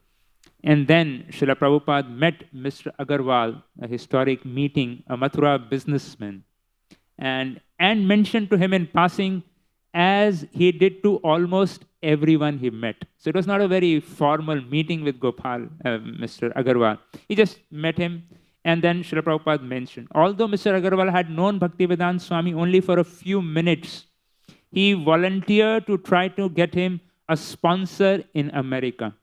And then Srila Prabhupada met Mr. Agarwal, a historic meeting, a Mathura businessman, and mentioned to him in passing, as he did to almost everyone he met. So it was not a very formal meeting with Mr. Agarwal. He just met him, and then Srila Prabhupada mentioned, although Mr. Agarwal had known Bhaktivedanta Swami only for a few minutes, he volunteered to try to get him a sponsor in America.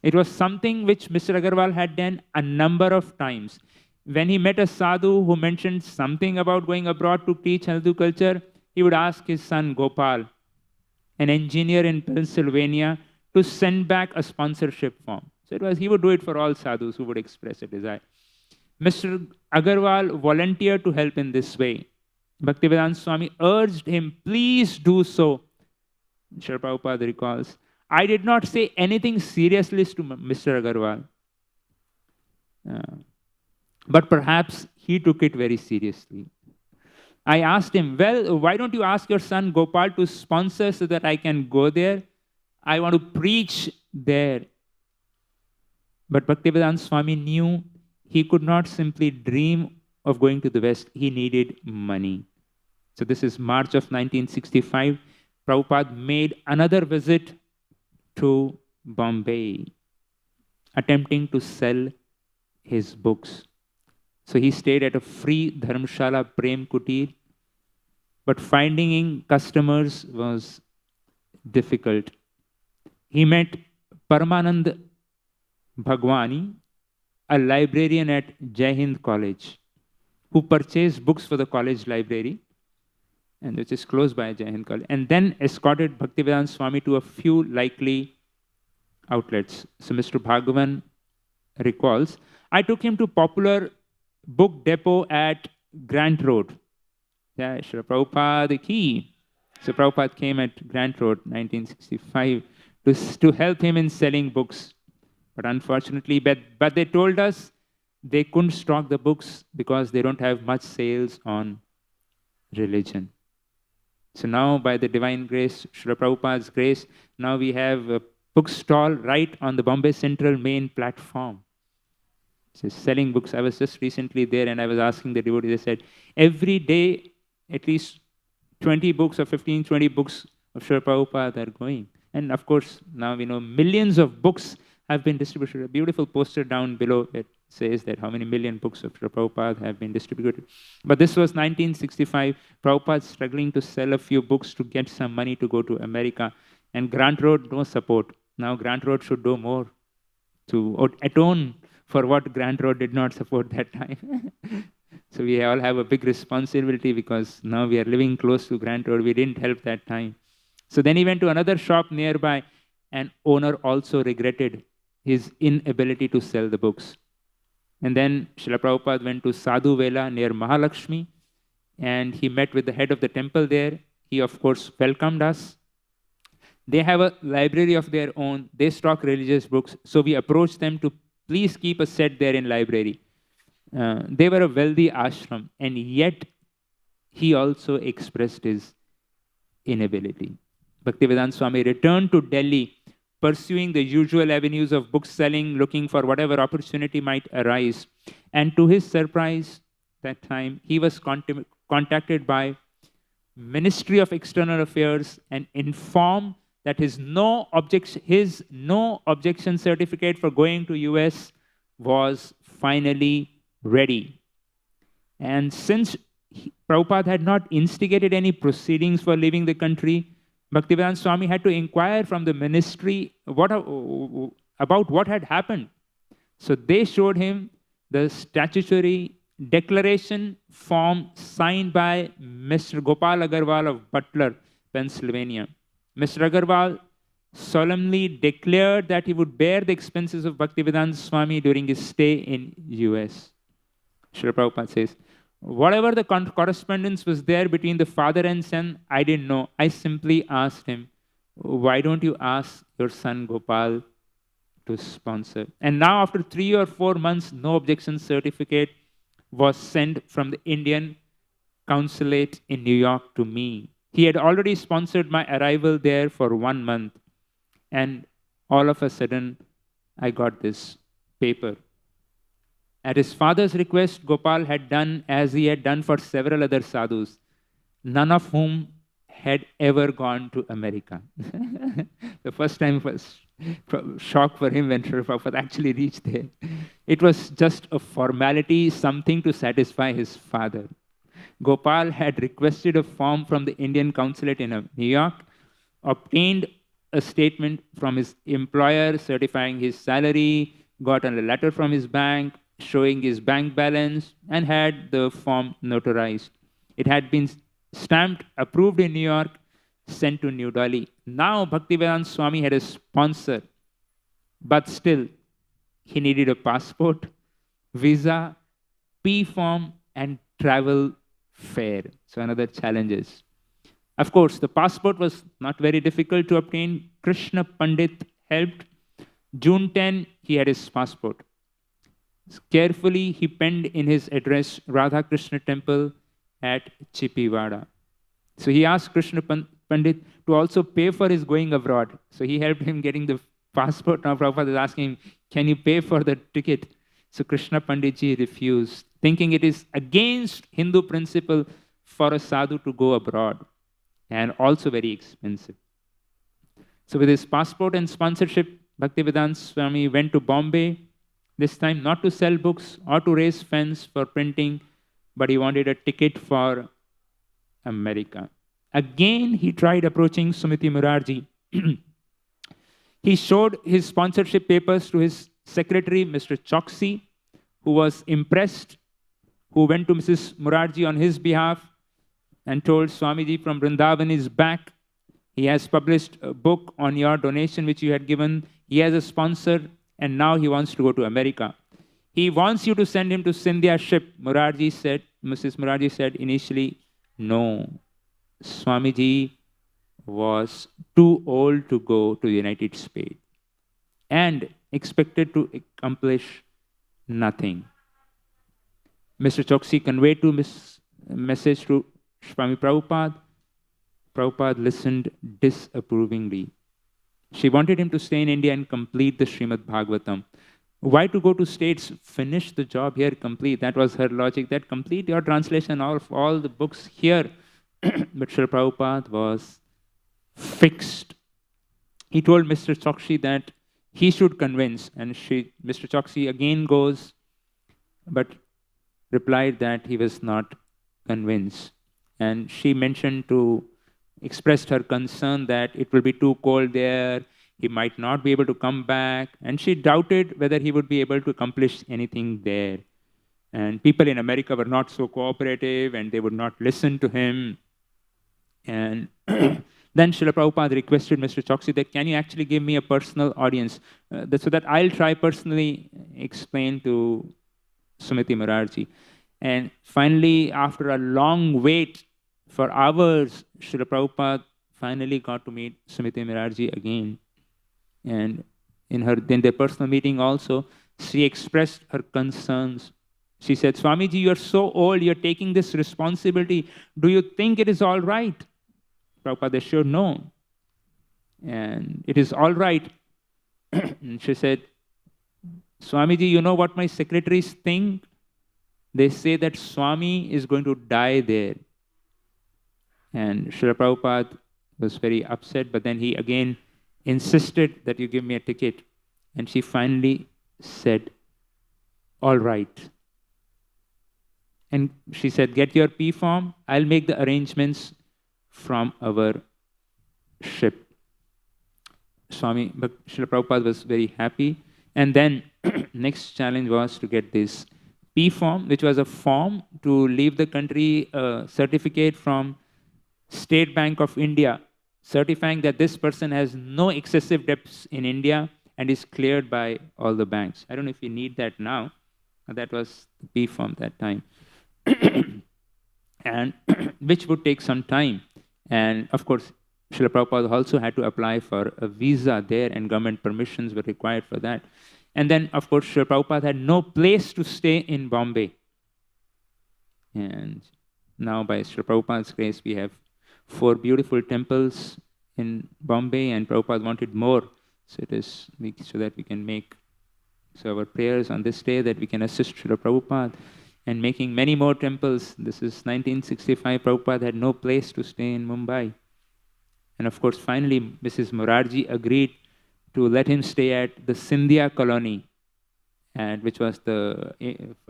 It was something which Mr. Agarwal had done a number of times. When he met a sadhu who mentioned something about going abroad to teach Hindu culture, he would ask his son Gopal, an engineer in Pennsylvania, to send back a sponsorship form. So he would do it for all sadhus who would express a desire. Mr. Agarwal volunteered to help in this way. Bhaktivedanta Swami urged him, please do so. Srila Prabhupada recalls, I did not say anything seriously to Mr. Agarwal. But perhaps he took it very seriously. I asked him, well, why don't you ask your son Gopal to sponsor so that I can go there? I want to preach there. But Bhaktivedanta Swami knew he could not simply dream of going to the West. He needed money. So this is March of 1965. Prabhupada made another visit to Bombay, attempting to sell his books. So he stayed at a free Dharmshala Prem Kutir, but finding customers was difficult. He met Paramanand Bhagwani, a librarian at Jai Hind College, who purchased books for the college library, and which is close by Jai Hind College, and then escorted Bhaktivedanta Swami to a few likely outlets. So Mr. Bhagavan recalls, I took him to popular book depot at Grant Road. Yeah, Srila Prabhupada the key. So Prabhupada came at Grant Road, 1965, to help him in selling books. But unfortunately, but they told us they couldn't stock the books because they don't have much sales on religion. So now, by the divine grace, Srila Prabhupada's grace, now we have a bookstall right on the Bombay Central main platform. So selling books. I was just recently there and I was asking the devotees, they said, every day, at least 20 books or 15, 20 books of Srila Prabhupada are going. And of course, now we know millions of books have been distributed. A beautiful poster down below it says that how many million books of Srila Prabhupada have been distributed. But this was 1965. Prabhupada struggling to sell a few books to get some money to go to America. And Grant Road, no support. Now Grant Road should do more to atone for what Grant Road did not support that time. So we all have a big responsibility because now we are living close to Grant Road. We didn't help that time. So then he went to another shop nearby, and owner also regretted his inability to sell the books. And then Srila Prabhupada went to Sadhu Vela near Mahalakshmi, and he met with the head of the temple there. He, of course, welcomed us. They have a library of their own. They stock religious books. So we approached them to please keep a set there in library. They were a wealthy ashram, and yet he also expressed his inability. Bhaktivedanta Swami returned to Delhi, pursuing the usual avenues of book selling, looking for whatever opportunity might arise. And to his surprise, that time, he was contacted by Ministry of External Affairs and informed that his no objection certificate for going to US was finally ready. And since Prabhupada had not instigated any proceedings for leaving the country, Bhaktivedanta Swami had to inquire from the ministry about what had happened. So they showed him the statutory declaration form signed by Mr. Gopal Agarwal of Butler, Pennsylvania. Mr. Agarwal solemnly declared that he would bear the expenses of Bhaktivedanta Swami during his stay in US. Srila Prabhupada says, whatever the correspondence was there between the father and son, I didn't know. I simply asked him, why don't you ask your son Gopal to sponsor? And now after 3 or 4 months, no objection certificate was sent from the Indian consulate in New York to me. He had already sponsored my arrival there for 1 month. And all of a sudden, I got this paper. At his father's request, Gopal had done as he had done for several other sadhus, none of whom had ever gone to America. The first time was shock for him when Srila Prabhupada actually reached there. It was just a formality, something to satisfy his father. Gopal had requested a form from the Indian consulate in New York, obtained a statement from his employer certifying his salary, got a letter from his bank showing his bank balance, and had the form notarized. It had been stamped, approved in New York, sent to New Delhi. Now Bhaktivedanta Swami had a sponsor, but still he needed a passport, visa, P form, and travel fare. So another challenges. Of course, the passport was not very difficult to obtain. Krishna Pandit helped. June 10, he had his passport. Carefully, he penned in his address Radha Krishna Temple at Chippiwada. So he asked Krishna Pandit to also pay for his going abroad. So he helped him getting the passport. Now Prabhupada is asking him, can you pay for the ticket? So Krishna Panditji refused, thinking it is against Hindu principle for a sadhu to go abroad, and also very expensive. So with his passport and sponsorship, Bhaktivedanta Swami went to Bombay, this time not to sell books or to raise funds for printing, but he wanted a ticket for America. Again, he tried approaching Sumiti Murarji. He showed his sponsorship papers to his secretary, Mr. Choksi, who was impressed, who went to Mrs. Murarji on his behalf and told Swamiji from Vrindavan is back. He has published a book on your donation which you had given. He has a sponsor, and now he wants to go to America. He wants you to send him to Scindia ship. Mrs. Murarji said initially, no. Swamiji was too old to go to the United States and expected to accomplish nothing. Mr. Choksi conveyed to message to Swami Prabhupada. Prabhupada listened disapprovingly. She wanted him to stay in India and complete the Srimad Bhagavatam. Why to go to States? Finish the job here, complete. That was her logic, that complete your translation of all the books here. But Srila Prabhupada was fixed. He told Mr. Choksi that he should convince, and Mr. Choksi again goes, but replied that he was not convinced. And she expressed her concern that it will be too cold there, he might not be able to come back, and she doubted whether he would be able to accomplish anything there. And people in America were not so cooperative, and they would not listen to him. And then Srila Prabhupada requested Mr. Choksi that, can you actually give me a personal audience so that I'll try personally explain to Sumiti Murarji. And finally, after a long wait for hours, Srila Prabhupada finally got to meet Sumiti Murarji again. And in their personal meeting also, she expressed her concerns. She said, Swamiji, you're so old, you're taking this responsibility. Do you think it is all right? Prabhupada assured, no. And it is all right. And she said, Swamiji, you know what my secretaries think? They say that Swami is going to die there. And Srila Prabhupada was very upset, but then he again insisted that you give me a ticket. And she finally said, all right. And she said, get your P form, I'll make the arrangements from our ship. Swami, but Srila Prabhupada was very happy. And then next challenge was to get this P form, which was a form to leave the country, a certificate from State Bank of India certifying that this person has no excessive debts in India and is cleared by all the banks. I don't know if we need that now. That was the P form that time. And which would take some time. And of course, Srila Prabhupada also had to apply for a visa there, and government permissions were required for that. And then, of course, Srila Prabhupada had no place to stay in Bombay. And now, by Srila Prabhupada's grace, we have 4 beautiful temples in Bombay, and Prabhupada wanted more. So so that we can make our prayers on this day, that we can assist Srila Prabhupada and making many more temples. This is 1965. Prabhupada had no place to stay in Mumbai. And of course, finally, Mrs. Morarji agreed to let him stay at the Scindia colony, and which was the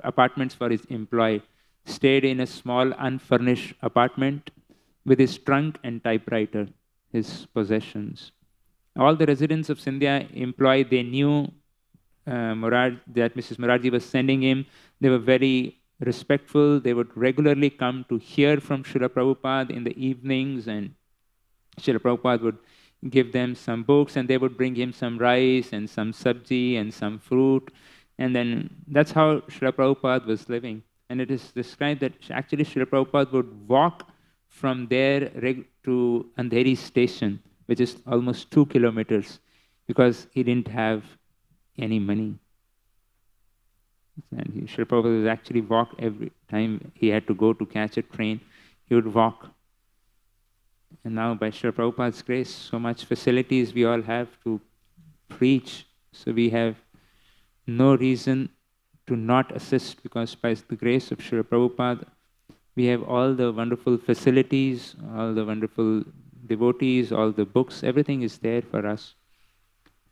apartments for his employee. Stayed in a small unfurnished apartment with his trunk and typewriter, his possessions. All the residents of Scindia employee, they knew that Mrs. Morarji was sending him. They were very respectful. They would regularly come to hear from Srila Prabhupada in the evenings, and Srila Prabhupada would give them some books, and they would bring him some rice and some sabji and some fruit. And then that's how Srila Prabhupada was living. And it is described that actually Srila Prabhupada would walk from there to Andheri station, which is almost 2 kilometers, because he didn't have any money. And Srila Prabhupada would actually walk every time he had to go to catch a train. He would walk. And now, by Srila Prabhupada's grace, so much facilities we all have to preach. So we have no reason to not assist, because by the grace of Srila Prabhupada, we have all the wonderful facilities, all the wonderful devotees, all the books, everything is there for us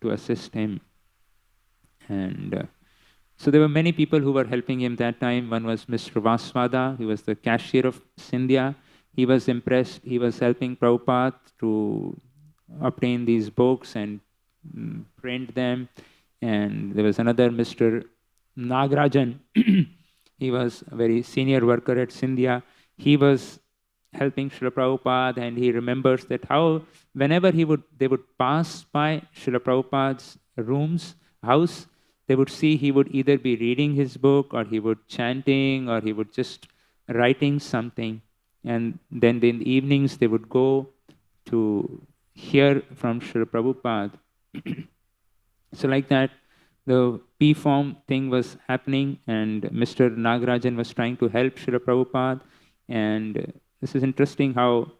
to assist him. And so there were many people who were helping him that time. One was Mr. Vaswada, he was the cashier of Scindia. He was impressed. He was helping Prabhupada to obtain these books and print them. And there was another Mr. Nagarajan. He was a very senior worker at Scindia. He was helping Srila Prabhupada, and he remembers that how whenever they would pass by Srila Prabhupada's house, they would see he would either be reading his book, or he would chanting, or he would just writing something. And then in the evenings, they would go to hear from Srila Prabhupada. So like that, the P-form thing was happening, and Mr. Nagarajan was trying to help Srila Prabhupada. And this is interesting how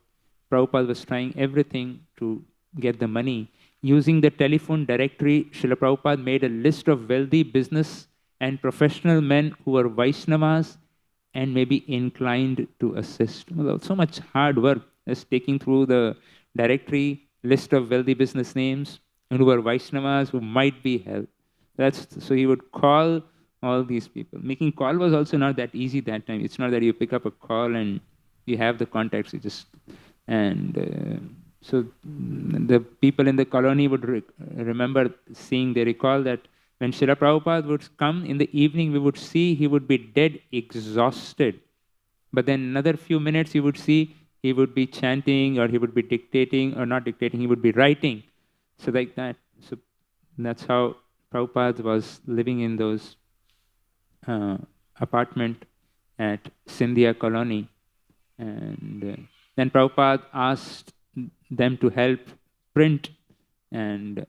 Prabhupada was trying everything to get the money. Using the telephone directory, Srila Prabhupada made a list of wealthy business and professional men who were Vaishnavas and maybe inclined to assist. Well, so much hard work as taking through the directory, list of wealthy business names, and who were Vaishnavas who might be helped. So he would call all these people. Making call was also not that easy that time. It's not that you pick up a call and you have the contacts. You just so the people in the colony would remember seeing. They recall that when Srila Prabhupada would come in the evening, we would see he would be dead exhausted. But then another few minutes, you would see he would be chanting, or he would be dictating, or not dictating. He would be writing. So like that. So that's how Prabhupada was living in those apartment at Scindia colony. And then Prabhupada asked them to help print. And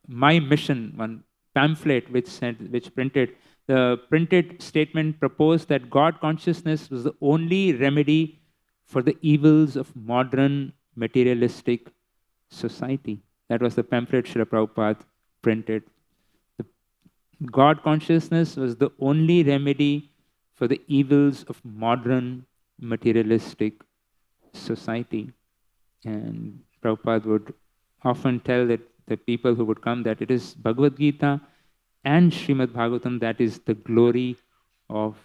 My Mission, one pamphlet which printed, the printed statement proposed that God consciousness was the only remedy for the evils of modern materialistic society. That was the pamphlet Srila Prabhupada printed. God consciousness was the only remedy for the evils of modern materialistic society. And Prabhupada would often tell that the people who would come that it is Bhagavad Gita and Srimad Bhagavatam that is the glory of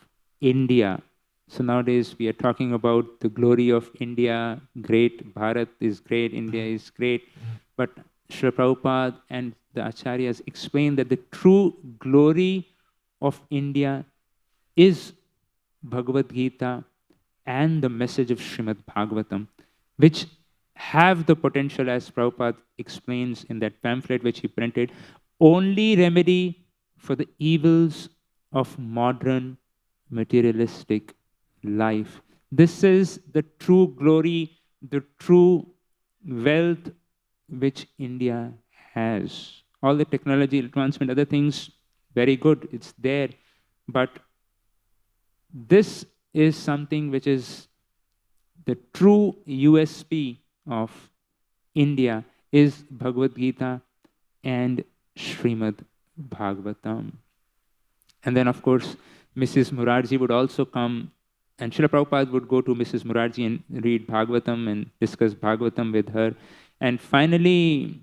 India. So nowadays we are talking about the glory of India. Great, Bharat is great, India is great. But Srila Prabhupada and the Acharyas explain that the true glory of India is Bhagavad Gita and the message of Srimad Bhagavatam, which have the potential, as Prabhupada explains in that pamphlet which he printed, only remedy for the evils of modern materialistic life. This is the true glory, the true wealth which India has. All the technology, advancement, other things, very good, it's there. But this is something which is the true USP of India is Bhagavad Gita and Srimad Bhagavatam. And then, of course, Mrs. Murarji would also come, and Srila Prabhupada would go to Mrs. Murarji and read Bhagavatam and discuss Bhagavatam with her. And finally,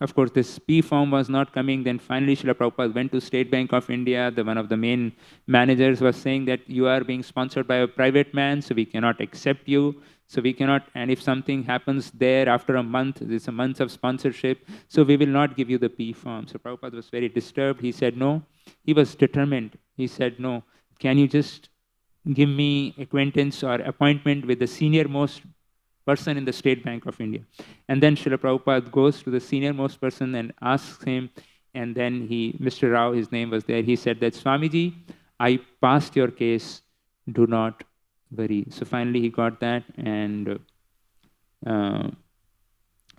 of course, this P form was not coming. Then finally, Srila Prabhupada went to State Bank of India. One of the main managers was saying that you are being sponsored by a private man, so we cannot accept you. So we cannot, and if something happens there after a month, it's a month of sponsorship, so we will not give you the P form. So Prabhupada was very disturbed. He said no. He was determined. He said, no, can you just give me acquaintance or appointment with the senior most person in the State Bank of India? And then Srila Prabhupada goes to the senior most person and asks him, and then Mr. Rao, his name was there, he said that, Swamiji, I passed your case, do not worry. So finally he got that, and Mr.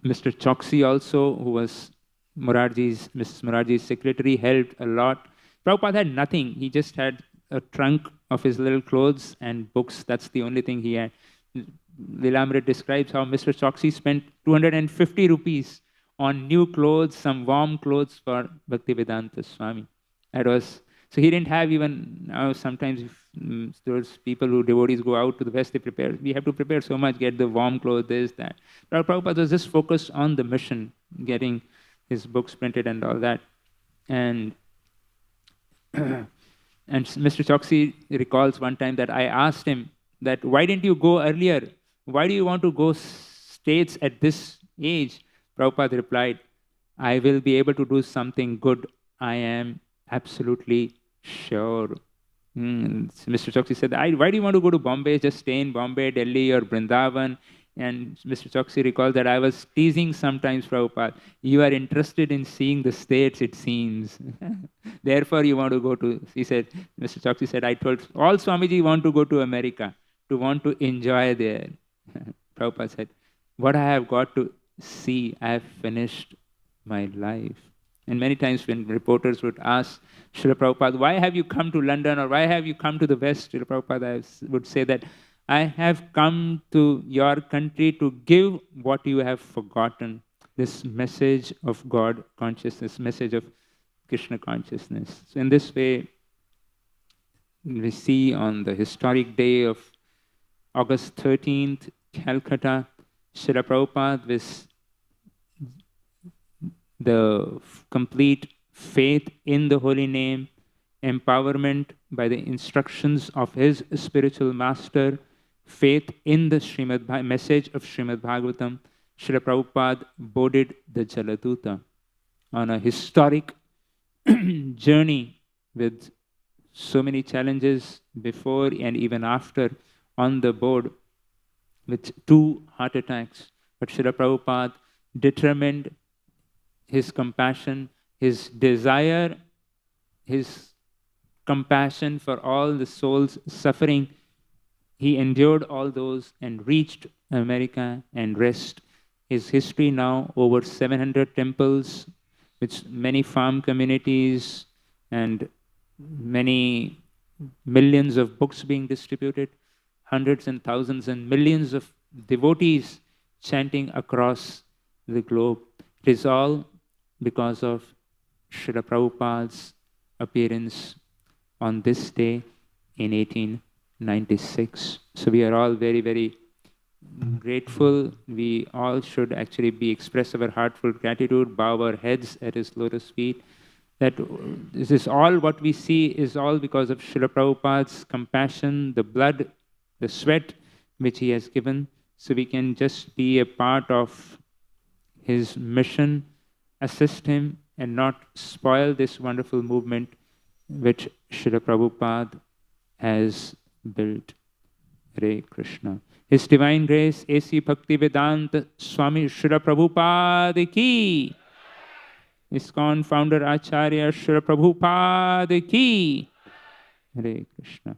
Choksi also, who was Mrs. Murarji's secretary, helped a lot. Prabhupada had nothing. He just had a trunk of his little clothes and books. That's the only thing he had. Lilamrit describes how Mr. Choksi spent 250 rupees on new clothes, some warm clothes for Bhaktivedanta Swami. So he didn't have even, now sometimes if those people who devotees go out to the West, they prepare. We have to prepare so much, get the warm clothes, this, that. Prabhupada was just focused on the mission, getting his books printed and all that. And Mr. Choksi recalls one time that I asked him that, why didn't you go earlier? Why do you want to go states at this age? Prabhupada replied, I will be able to do something good. I am absolutely sure. Mr. Choksi said, why do you want to go to Bombay? Just stay in Bombay, Delhi, or Vrindavan. And Mr. Choksi recalls that I was teasing sometimes Prabhupada. You are interested in seeing the states, it seems. Therefore, you want to go to, he said, Mr. Choksi said, I told all Swamiji want to go to America, to want to enjoy there. Prabhupada said, what I have got to see, I have finished my life. And many times when reporters would ask Srila Prabhupada, why have you come to London or why have you come to the West? Srila Prabhupada would say that, I have come to your country to give what you have forgotten, this message of God consciousness, message of Krishna consciousness. So in this way, we see on the historic day of August 13th, Calcutta, Srila Prabhupada with the complete faith in the holy name, empowerment by the instructions of his spiritual master, faith in the message of Srimad Bhagavatam, Srila Prabhupada boarded the Jaladuta on a historic journey with so many challenges before and even after on the board with 2 heart attacks. But Srila Prabhupada determined his compassion, his desire, his compassion for all the souls suffering. He endured all those and reached America and rest. His history now, over 700 temples, with many farm communities and many millions of books being distributed, hundreds and thousands and millions of devotees chanting across the globe. It is all because of Srila Prabhupada's appearance on this day in 1896. So we are all very, very grateful. We all should actually express our heartfelt gratitude, bow our heads at his lotus feet. That this is all what we see is all because of Srila Prabhupada's compassion, the blood, the sweat which he has given. So we can just be a part of his mission, assist him, and not spoil this wonderful movement which Srila Prabhupada has built. Hare Krishna. His Divine Grace, A.C. Bhaktivedanta Swami Srila Prabhupada ki. ISKCON founder Acharya Srila Prabhupada ki. Hare Krishna.